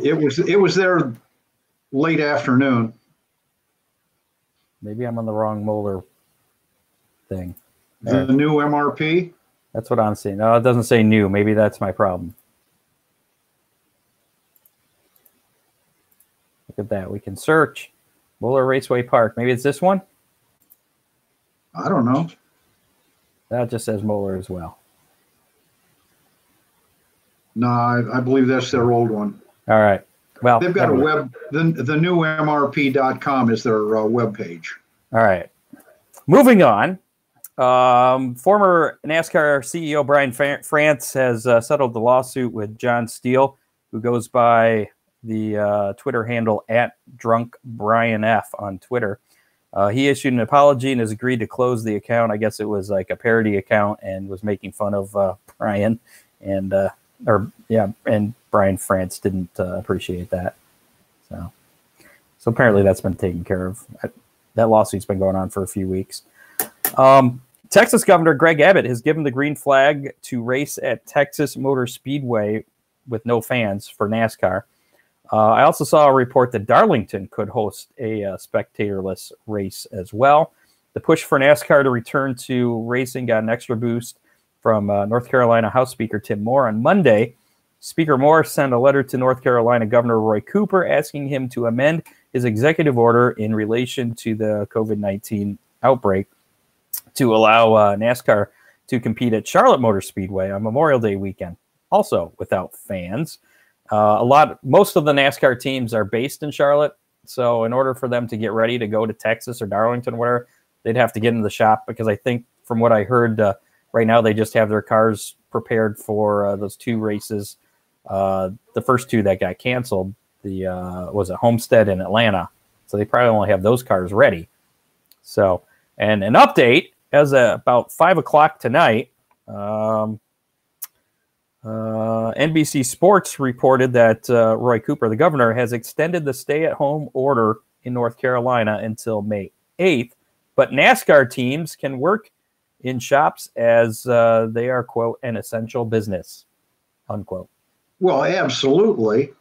S3: It was there late afternoon.
S2: Maybe I'm on the wrong Moeller thing.
S3: The new MRP?
S2: That's what I'm seeing. No, it doesn't say new. Maybe that's my problem. Look at that. We can search Moeller Raceway Park. Maybe it's this one?
S3: I don't know.
S2: That just says Moeller as well.
S3: No, I believe that's their old one.
S2: All right. Well,
S3: they've got a web. The new MRP.com is their web page.
S2: All right. Moving on. Former NASCAR CEO Brian France has settled the lawsuit with John Steele, who goes by the Twitter handle @DrunkBrianF on Twitter. He issued an apology and has agreed to close the account. I guess it was like a parody account and was making fun of Brian and Brian France didn't appreciate that. So apparently that's been taken care of. That lawsuit's been going on for a few weeks. Texas Governor Greg Abbott has given the green flag to race at Texas Motor Speedway with no fans for NASCAR. I also saw a report that Darlington could host a spectatorless race as well. The push for NASCAR to return to racing got an extra boost from North Carolina House Speaker Tim Moore on Monday. Speaker Moore sent a letter to North Carolina Governor Roy Cooper asking him to amend his executive order in relation to the COVID-19 outbreak to allow NASCAR to compete at Charlotte Motor Speedway on Memorial Day weekend, also without fans. Most of the NASCAR teams are based in Charlotte, so in order for them to get ready to go to Texas or Darlington or whatever, they'd have to get in the shop, because I think from what I heard, right now they just have their cars prepared for those two races. The first two that got canceled, was it Homestead and Atlanta, so they probably only have those cars ready. So, and an update, as about 5 o'clock tonight, NBC Sports reported that Roy Cooper, the governor, has extended the stay-at-home order in North Carolina until May 8th, but NASCAR teams can work in shops as they are, quote, an essential business, unquote.
S3: Well, absolutely.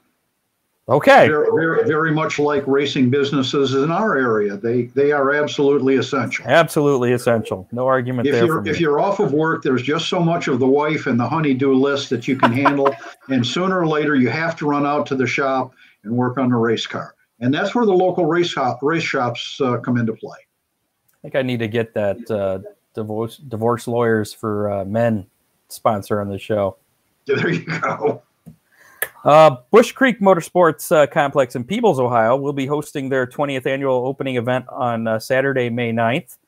S2: Okay.
S3: Very, very much like racing businesses in our area. They are absolutely essential.
S2: Absolutely essential. No argument there.
S3: If you're off of work, there's just so much of the wife and the honey-do list that you can handle. And sooner or later, you have to run out to the shop and work on the race car. And that's where the local race shops come into play.
S2: I think I need to get that divorce lawyers for men sponsor on the show.
S3: There you go.
S2: Bush Creek Motorsports Complex in Peebles, Ohio, will be hosting their 20th annual opening event on Saturday, May 9th.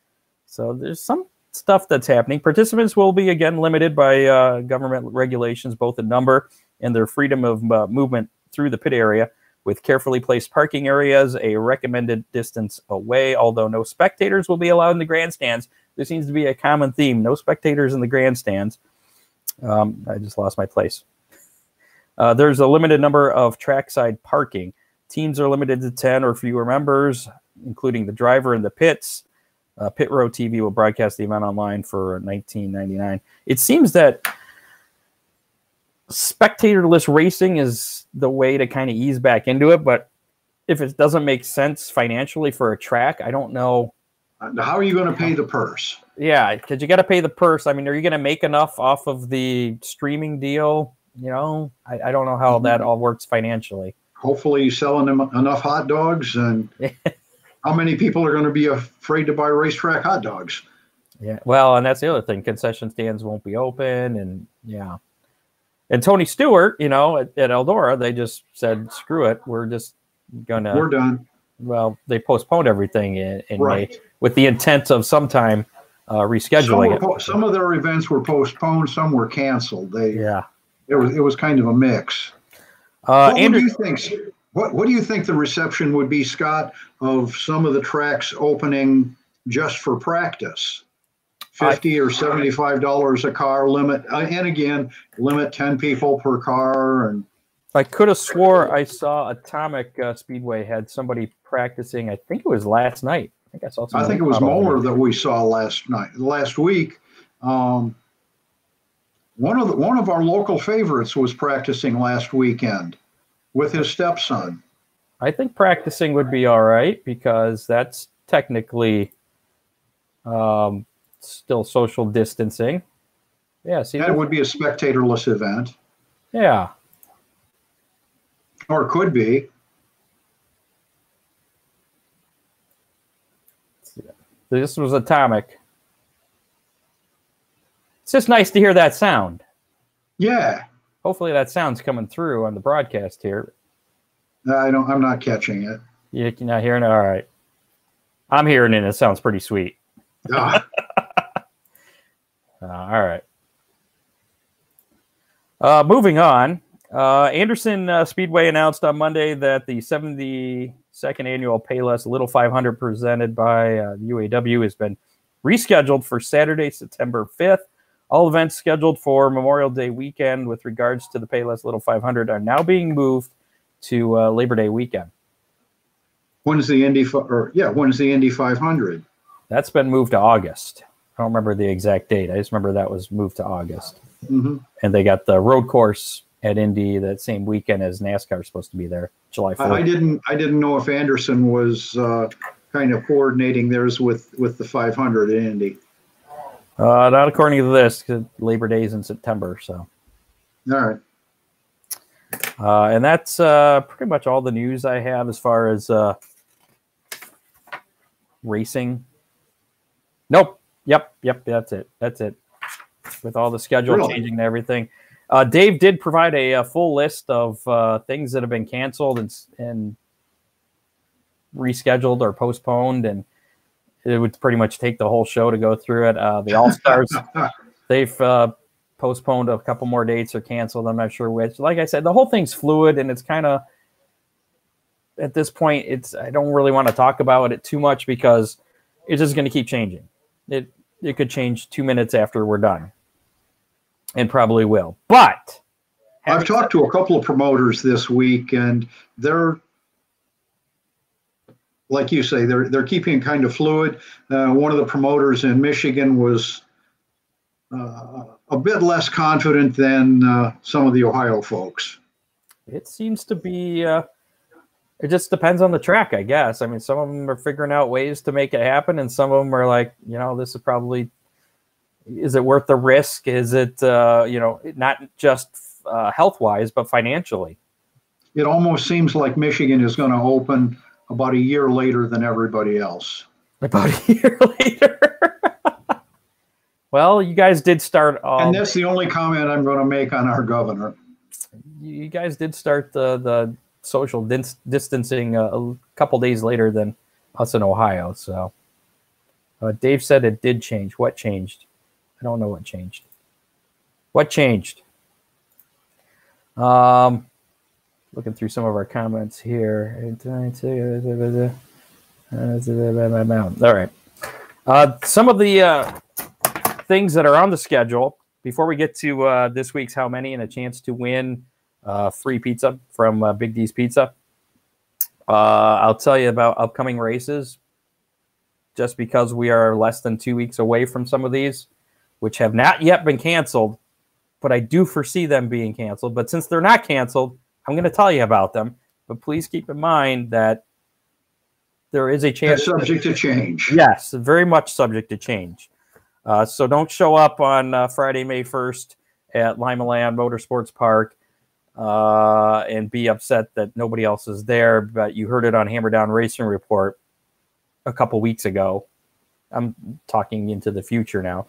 S2: So there's some stuff that's happening. Participants will be, again, limited by government regulations, both in number and their freedom of movement through the pit area, with carefully placed parking areas a recommended distance away, although no spectators will be allowed in the grandstands. There seems to be a common theme, no spectators in the grandstands. I just lost my place. There's a limited number of trackside parking. Teams are limited to 10 or fewer members, including the driver and the pits. Pit Row TV will broadcast the event online for $19.99. It seems that spectatorless racing is the way to kind of ease back into it, but if it doesn't make sense financially for a track, I don't know.
S3: How are you going to pay the purse?
S2: Yeah, because you got to pay the purse. I mean, are you going to make enough off of the streaming deal? You know, I don't know how that all works financially.
S3: Hopefully selling them enough hot dogs, and how many people are going to be afraid to buy racetrack hot dogs?
S2: Yeah, well, and that's the other thing. Concession stands won't be open, and yeah. And Tony Stewart, you know, at Eldora, they just said, screw it. We're just going to...
S3: We're done.
S2: Well, they postponed everything in
S3: right.
S2: May with the intent of sometime rescheduling it.
S3: Some of their events were postponed. Some were canceled. It was kind of a mix. What do you think? What do you think the reception would be, Scott, of some of the tracks opening just for practice? $50 or $75 a car limit, and again, limit 10 people per car. And
S2: I could have swore I saw Atomic Speedway had somebody practicing. I think it was last night. I think
S3: it was Moeller that we saw last week. One of our local favorites was practicing last weekend with his stepson.
S2: I think practicing would be all right, because that's technically still social distancing. Yeah, see,
S3: and it would be a spectatorless event.
S2: Yeah.
S3: Or it could be.
S2: This was Atomic. It's just nice to hear that sound.
S3: Yeah.
S2: Hopefully that sound's coming through on the broadcast here.
S3: I'm not catching it.
S2: You're not hearing it? All right. I'm hearing it. It sounds pretty sweet. All right. Moving on. Anderson Speedway announced on Monday that the 72nd annual Payless Little 500 presented by the UAW has been rescheduled for Saturday, September 5th. All events scheduled for Memorial Day weekend with regards to the Payless Little 500 are now being moved to Labor Day weekend.
S3: When's the Indy 500?
S2: That's been moved to August. I don't remember the exact date. I just remember that was moved to August.
S3: Mm-hmm.
S2: And they got the road course at Indy that same weekend as NASCAR is supposed to be there, July 4th.
S3: I didn't know if Anderson was kind of coordinating theirs with the 500 at Indy.
S2: Not according to this, because Labor Day is in September. So,
S3: all right.
S2: And that's pretty much all the news I have as far as racing. Nope. Yep. That's it. With all the schedule changing and everything. Dave did provide a full list of things that have been canceled and rescheduled or postponed, and it would pretty much take the whole show to go through it. The All-Stars, they've postponed a couple more dates or canceled. I'm not sure which. Like I said, the whole thing's fluid, and it's kind of, at this point, I don't really want to talk about it too much because it's just going to keep changing. It could change 2 minutes after we're done. And probably will. But
S3: I've talked to a couple of promoters this week, and they're, like you say, they're keeping it kind of fluid. One of the promoters in Michigan was a bit less confident than some of the Ohio folks.
S2: It seems to be, it just depends on the track, I guess. I mean, some of them are figuring out ways to make it happen, and some of them are like, this is probably, is it worth the risk? Is it, not just health-wise, but financially?
S3: It almost seems like Michigan is going to open about a year later than everybody else.
S2: About a year later? Well, you guys did start.
S3: And that's the only comment I'm going to make on our governor.
S2: You guys did start the social distancing a couple days later than us in Ohio. So Dave said it did change. What changed? I don't know what changed. What changed? Looking through some of our comments here. All right. Some of the things that are on the schedule before we get to this week's How Many and a chance to win free pizza from Big D's Pizza. I'll tell you about upcoming races just because we are less than 2 weeks away from some of these, which have not yet been canceled, but I do foresee them being canceled. But since they're not canceled, I'm going to tell you about them. But please keep in mind that there is a chance.
S3: They're subject to change.
S2: Yes, very much subject to change. So don't show up on Friday, May 1st at Lima Land Motorsports Park and be upset that nobody else is there. But you heard it on Hammer Down Racing Report a couple weeks ago. I'm talking into the future now.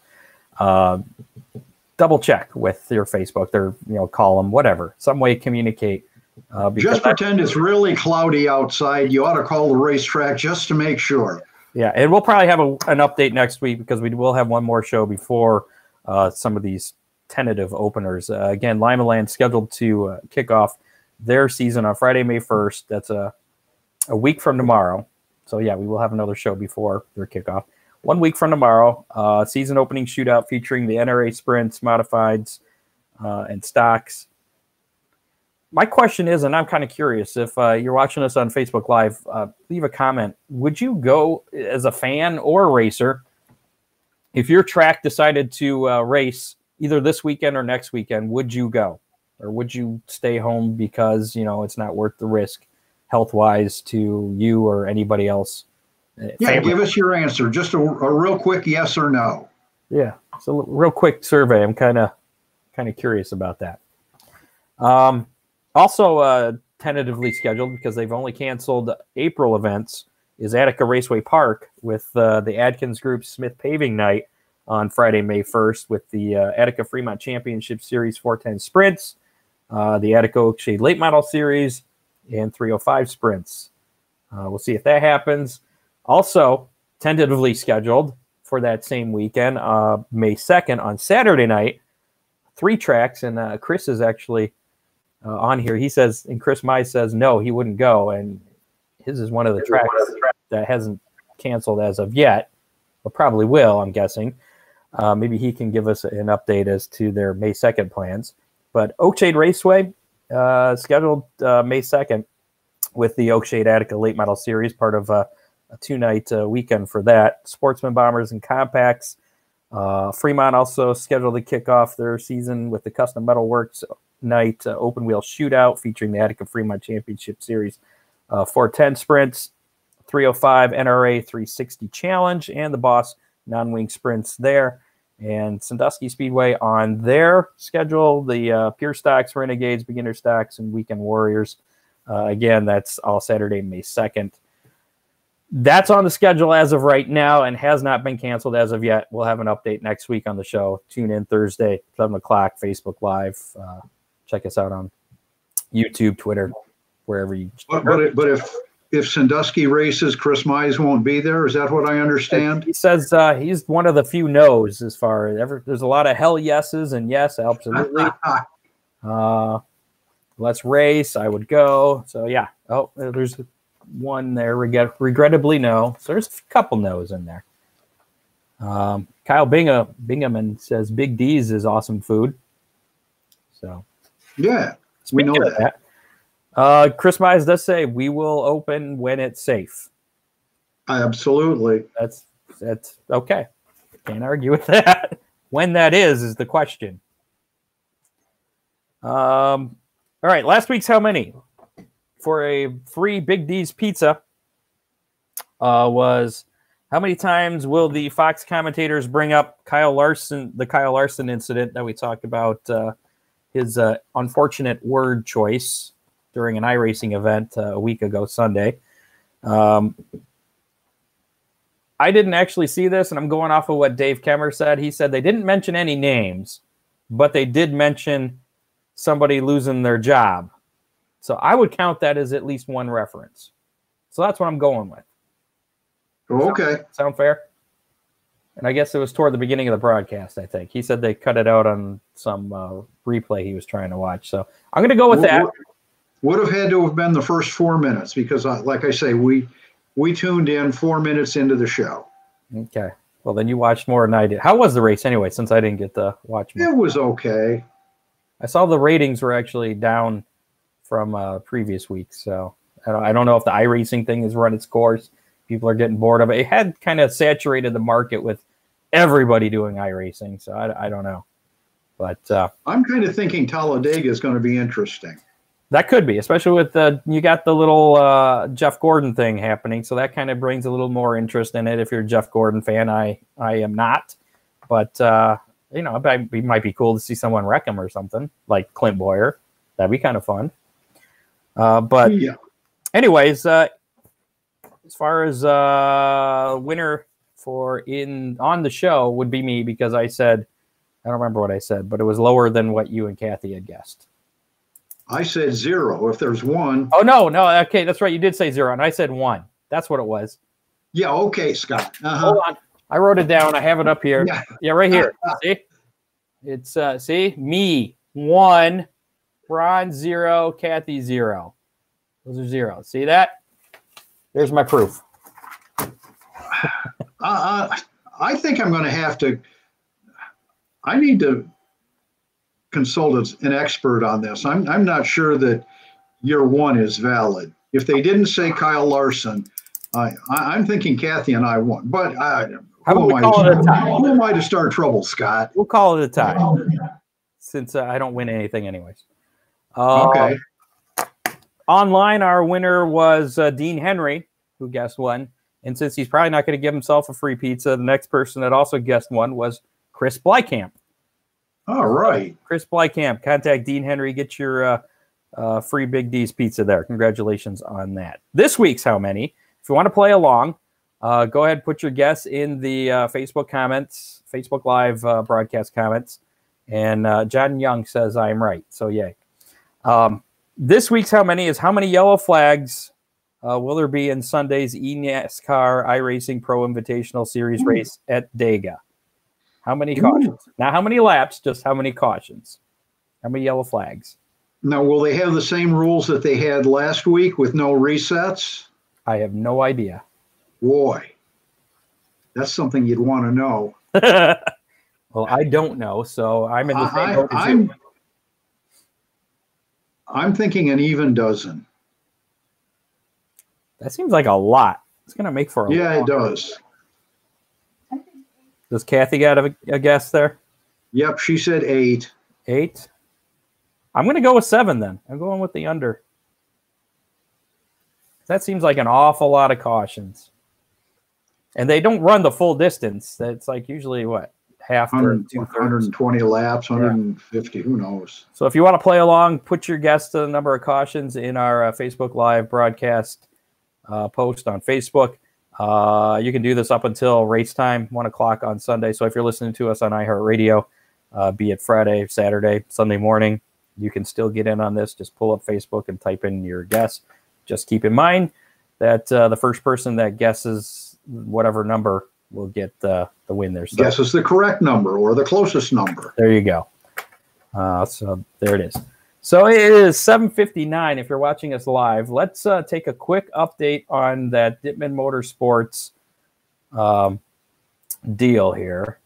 S2: Double check with your Facebook, their column, whatever, some way communicate.
S3: Just pretend it's really cloudy outside. You ought to call the racetrack just to make sure.
S2: Yeah, and we'll probably have an update next week because we will have one more show before some of these tentative openers. Again, Lima Land scheduled to kick off their season on Friday, May 1st. That's a week from tomorrow. So, yeah, we will have another show before their kickoff. 1 week from tomorrow, season opening shootout featuring the NRA Sprints, Modifieds, and Stocks. My question is, and I'm kind of curious, if you're watching us on Facebook Live, leave a comment. Would you go as a fan or a racer if your track decided to race either this weekend or next weekend? Would you go? Or would you stay home because, it's not worth the risk health-wise to you or anybody else?
S3: Yeah, give us your answer. Just a real quick yes or no.
S2: Yeah, it's a real quick survey. I'm kind of curious about that. Also tentatively scheduled, because they've only canceled April events, is Attica Raceway Park with the Adkins Group Smith Paving Night on Friday, May 1st with the Attica Fremont Championship Series 410 Sprints, the Attica Oakshade Late Model Series, and 305 Sprints. We'll see if that happens. Also, tentatively scheduled for that same weekend, May 2nd on Saturday night, 3 tracks, and Chris is actually on here. He says, and Chris Mize says, no, he wouldn't go, and his is one of the tracks that hasn't canceled as of yet, but probably will, I'm guessing. Maybe he can give us an update as to their May 2nd plans. But Oakshade Raceway, scheduled May 2nd with the Oakshade Attica Late Model Series, part of a 2-night weekend for that. Sportsman Bombers and Compacts Fremont also scheduled to kick off their season with the Custom Metalworks Night open wheel shootout featuring the Attica Fremont Championship Series 410 sprints, 305 NRA 360 challenge, and the Boss non-wing sprints there. And Sandusky Speedway on their schedule, the Pure Stocks, Renegades, Beginner Stocks, and Weekend Warriors. Again, that's all Saturday, May 2nd. That's on the schedule as of right now and has not been canceled as of yet. We'll have an update next week on the show. Tune in Thursday, 7 o'clock, Facebook Live. Check us out on YouTube, Twitter, wherever you.
S3: But if Sandusky races, Chris Mize won't be there. Is that what I understand?
S2: He says he's one of the few no's as far as ever. There's a lot of hell yeses and yes, absolutely. Let's race. I would go. So yeah. Oh, there's one there. Regrettably no. So there's a couple no's in there. Kyle Bingham says Big D's is awesome food. So
S3: yeah, we know that.
S2: Chris Mize does say we will open when it's safe.
S3: Absolutely.
S2: That's okay. Can't argue with that. When that is the question. All right. Last week's how many for a free Big D's pizza was how many times will the Fox commentators bring up the Kyle Larson incident that we talked about, his unfortunate word choice during an iRacing event a week ago Sunday. I didn't actually see this, and I'm going off of what Dave Kemmer said. He said they didn't mention any names, but they did mention somebody losing their job. So I would count that as at least one reference. So that's what I'm going with.
S3: Okay.
S2: Sound fair? And I guess it was toward the beginning of the broadcast, I think. He said they cut it out on some replay he was trying to watch. So I'm going to go with that.
S3: Would have had to have been the first 4 minutes because, like I say, we tuned in 4 minutes into the show.
S2: Okay. Well, then you watched more than I did. How was the race anyway, since I didn't get to watch more?
S3: It was okay.
S2: I saw the ratings were actually down from previous weeks. So I don't know if the iRacing thing has run its course. People are getting bored of it. It had kind of saturated the market with everybody doing iRacing. So I don't know. But
S3: I'm kind of thinking Talladega is going to be interesting.
S2: That could be, especially with you got the little Jeff Gordon thing happening, so that kind of brings a little more interest in it. If you're a Jeff Gordon fan, I am not, but it might be cool to see someone wreck him or something like Clint Boyer. That'd be kind of fun. But yeah. Anyways, as far as winner on the show would be me because I said I don't remember what I said, but it was lower than what you and Kathy had guessed.
S3: I said 0. If there's 1.
S2: Oh, no. Okay, that's right. You did say 0, and I said 1. That's what it was.
S3: Yeah, okay, Scott.
S2: Hold on. I wrote it down. I have it up here. Yeah, right here. See? It's, me, 1, Ron, 0, Kathy, 0. Those are 0. See that? There's my proof.
S3: I think I'm going to have to – I need to – consult an expert on this. I'm not sure that your 1 is valid. If they didn't say Kyle Larson, I'm thinking Kathy and I won. But who am I to start trouble, Scott?
S2: We'll call it a tie, since I don't win anything anyways.
S3: Okay.
S2: Online, our winner was Dean Henry, who guessed 1. And since he's probably not going to give himself a free pizza, the next person that also guessed 1 was Chris Blykamp.
S3: All right.
S2: Chris Blykamp, contact Dean Henry. Get your free Big D's pizza there. Congratulations on that. This week's How Many? If you want to play along, go ahead and put your guess in the Facebook comments, Facebook Live broadcast comments. And John Young says I'm right. So, yay. This week's How Many is how many yellow flags will there be in Sunday's eNASCAR iRacing Pro Invitational Series race at Dega? How many cautions? Not how many laps, just how many cautions. How many yellow flags?
S3: Now, will they have the same rules that they had last week with no resets?
S2: I have no idea.
S3: Boy, that's something you'd want to know.
S2: Well, I don't know, so I'm in the same boat as you.
S3: I'm thinking an even dozen.
S2: That seems like a lot. It's going to make for a lot.
S3: Yeah, it does.
S2: Does Kathy got a guess there?
S3: Yep, she said 8.
S2: 8. I'm going to go with 7 then. I'm going with the under. That seems like an awful lot of cautions. And they don't run the full distance. It's like usually what? Half to
S3: 120 laps, 150, who knows?
S2: So if you want to play along, put your guess to the number of cautions in our Facebook Live broadcast post on Facebook. You can do this up until race time, 1 o'clock on Sunday. So if you're listening to us on iHeartRadio, be it Friday, Saturday, Sunday morning, you can still get in on this. Just pull up Facebook and type in your guess. Just keep in mind that the first person that guesses whatever number will get the win there. So
S3: guesses the correct number or the closest number.
S2: There you go. So there it is. So it is 7:59 if you're watching us live. Let's take a quick update on that Dittman Motorsports deal here.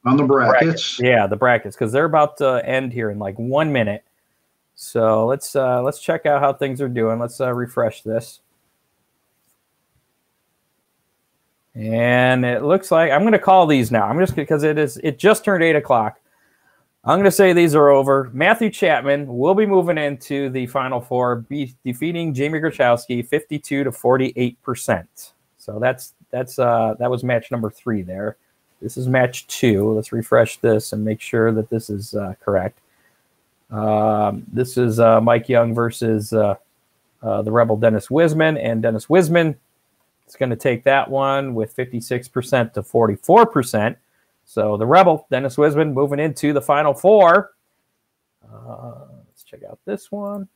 S3: On the brackets.
S2: Yeah, the brackets, because they're about to end here in like 1 minute. So let's check out how things are doing. Let's refresh this. And it looks like I'm going to call these now. I'm just because it just turned 8 o'clock. I'm going to say these are over. Matthew Chapman will be moving into the Final Four, defeating Jamie Grachowski 52 to 48%. So that was match number 3 there. This is match 2. Let's refresh this and make sure that this is correct. This is Mike Young versus the Rebel Dennis Wisman, and Dennis Wisman is going to take that one with 56% to 44%. So the Rebel, Dennis Wisman, moving into the Final Four. Let's check out this one.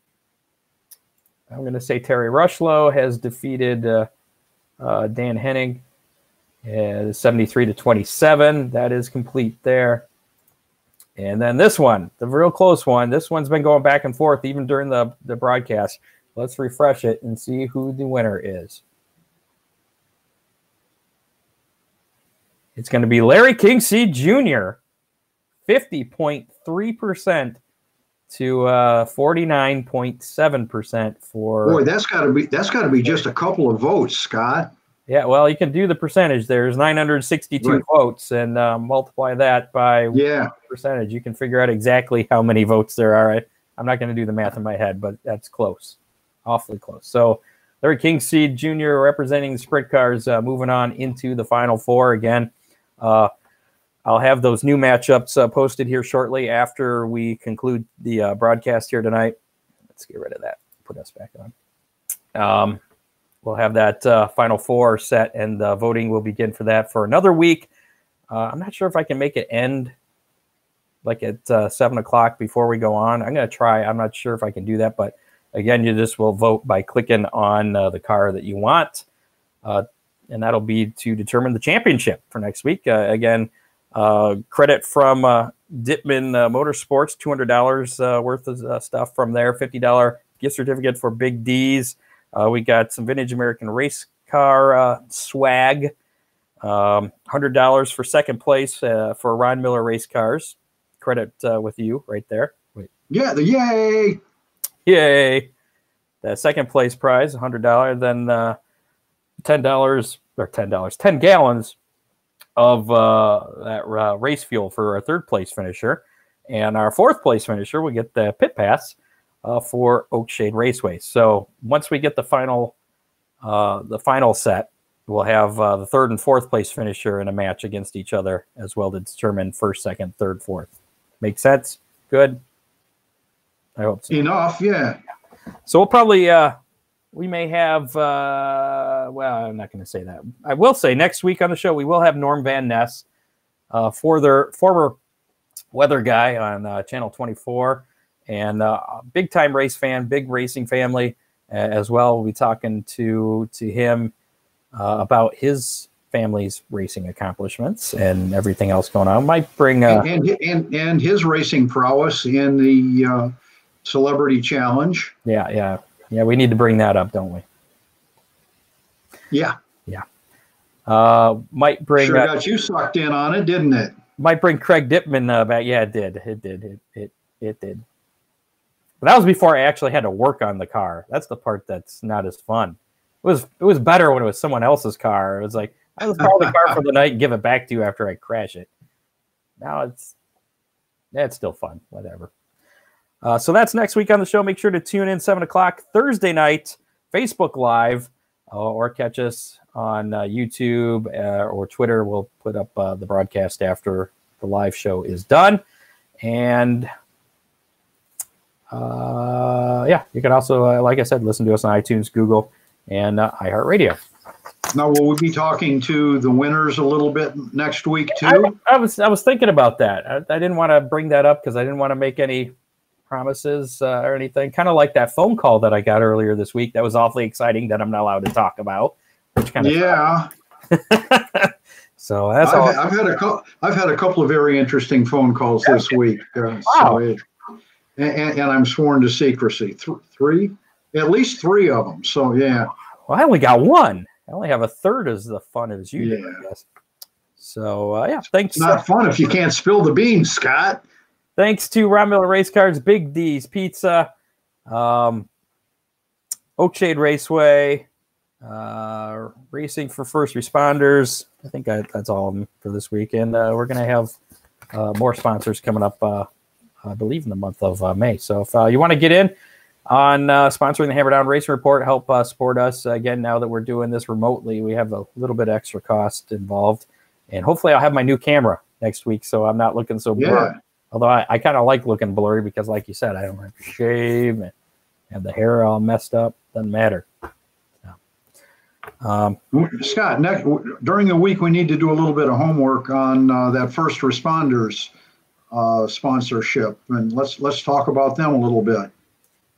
S2: I'm going to say Terry Rushlow has defeated Dan Hennig 73 to 27. That is complete there. And then this one, the real close one. This one's been going back and forth even during the broadcast. Let's refresh it and see who the winner is. It's going to be Larry Kingseed Jr., 50.3% to 49.7% for.
S3: Boy, that's got to be just a couple of votes, Scott.
S2: Yeah, well, you can do the percentage. There's 962 votes, and multiply that by percentage. You can figure out exactly how many votes there are. I'm not going to do the math in my head, but that's close, awfully close. So Larry Kingseed Jr. representing the sprint cars, moving on into the Final Four again. I'll have those new matchups posted here shortly after we conclude the broadcast here tonight. Let's get rid of that. Put us back on. We'll have that Final Four set, and the voting will begin for that for another week. I'm not sure if I can make it end like at 7 o'clock before we go on. I'm going to try. I'm not sure if I can do that, but again, you just will vote by clicking on the car that you want. And that'll be to determine the championship for next week. Again, credit from Dittman Motorsports, $200 worth of stuff from there, $50 gift certificate for Big D's. We got some vintage American race car swag, $100 for second place for Ron Miller Race Cars. Credit with you right there. Wait.
S3: Yeah, yay!
S2: Yay! The second place prize, $100. Then $10 10 gallons of that race fuel for our third place finisher. And our fourth place finisher will get the pit pass for Oakshade Raceway. So once we get the final set, we'll have the third and fourth place finisher in a match against each other as well to determine first, second, third, fourth. Make sense? Good? I hope so.
S3: Enough, yeah.
S2: So we'll probably, we may have, well, I'm not going to say that. I will say next week on the show, we will have Norm Van Ness, for their former weather guy on Channel 24. And big time race fan, big racing family as well. We'll be talking to him about his family's racing accomplishments and everything else going on. Might bring
S3: and his racing prowess in the Celebrity Challenge.
S2: Yeah. We need to bring that up, don't we?
S3: Yeah.
S2: Might bring.
S3: Sure got you sucked in on it, didn't it?
S2: Might bring Craig Dittman back. Yeah, it did. It did. But that was before I actually had to work on the car. That's the part that's not as fun. It was better when it was someone else's car. It was like I was borrow the car for the night and give it back to you after I crash it. Now that's still fun. Whatever. So that's next week on the show. Make sure to tune in 7 o'clock Thursday night, Facebook Live, or catch us on YouTube or Twitter. We'll put up the broadcast after the live show is done. And you can also, like I said, listen to us on iTunes, Google, and iHeartRadio.
S3: Now, will we be talking to the winners a little bit next week too?
S2: I was thinking about that. I didn't want to bring that up because I didn't want to make any promises or anything. Kind of like that phone call that I got earlier this week. That was awfully exciting that I'm not allowed to talk about. Which kind of So that's all.
S3: I've had a couple of very interesting phone calls this week.
S2: Wow.
S3: And I'm sworn to secrecy. At least three of them. So yeah.
S2: Well, I only got one. I only have a third as the fun as you do, I guess. So thanks.
S3: It's not fun if you can't spill the beans, Scott.
S2: Thanks to Ron Miller Race Cars, Big D's Pizza, Oakshade Raceway, Racing for First Responders. I think that's all of them for this week. And we're going to have more sponsors coming up, I believe, in the month of May. So if you want to get in on sponsoring the Hammer Down Racing Report, help support us. Again, now that we're doing this remotely, we have a little bit extra cost involved. And hopefully I'll have my new camera next week, so I'm not looking so blurry. Although I kind of like looking blurry because, like you said, I don't have to shave and have the hair all messed up. Doesn't matter.
S3: Scott, during the week, we need to do a little bit of homework on that First Responders sponsorship, and let's talk about them a little bit.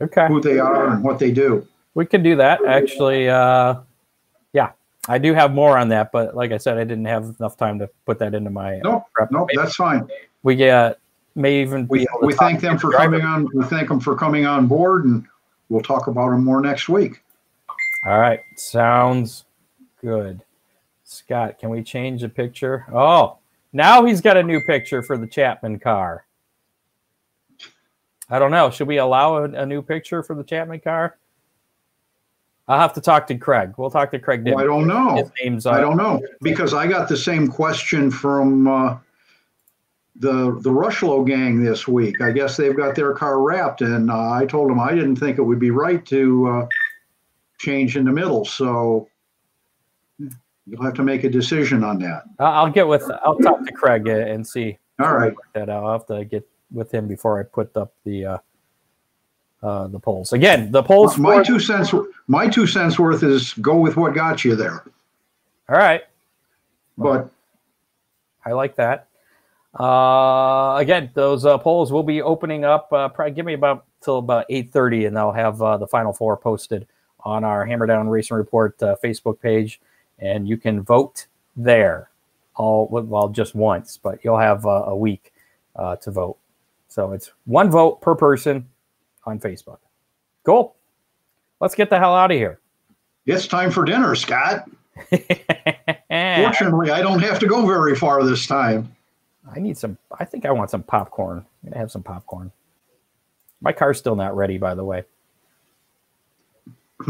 S2: Okay.
S3: Who they are and what they do.
S2: We can do that. Actually, I do have more on that, but like I said, I didn't have enough time to put that into my prep.
S3: Nope, that's fine.
S2: We may even be able to
S3: we thank them for coming on. We thank them for coming on board, and we'll talk about them more next week.
S2: All right, sounds good. Scott, can we change the picture? Oh, now he's got a new picture for the Chapman car. I don't know. Should we allow a new picture for the Chapman car? I'll have to talk to Craig. We'll talk to Craig.
S3: Well, I don't know.
S2: His name's
S3: I don't know because I got the same question from the Rushlow gang this week. I guess they've got their car wrapped, and I told them I didn't think it would be right to change in the middle. So you'll have to make a decision on that.
S2: I'll talk to Craig and see.
S3: All right.
S2: I'll have to get with him before I put up the polls. Again, the polls.
S3: My 2 cents worth is go with what got you there.
S2: All right.
S3: But
S2: I like that. Again, those polls will be opening up. Probably give me till about 8:30, and I'll have the final four posted on our Hammer Down Racing Report Facebook page, and you can vote there. Just once, but you'll have a week to vote. So it's one vote per person on Facebook. Cool. Let's get the hell out of here.
S3: It's time for dinner, Scott. Fortunately, I don't have to go very far this time.
S2: I think I want some popcorn. I'm going to have some popcorn. My car's still not ready, by the way.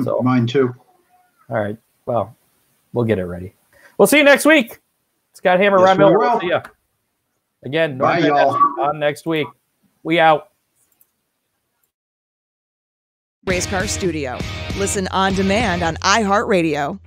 S2: So
S3: mine too.
S2: All right. Well, we'll get it ready. We'll see you next week. Scott Hammer, Ron Miller. We'll see you. Again,
S3: bye, y'all.
S2: On next week. We out.
S1: Race Car Studio. Listen on demand on iHeartRadio.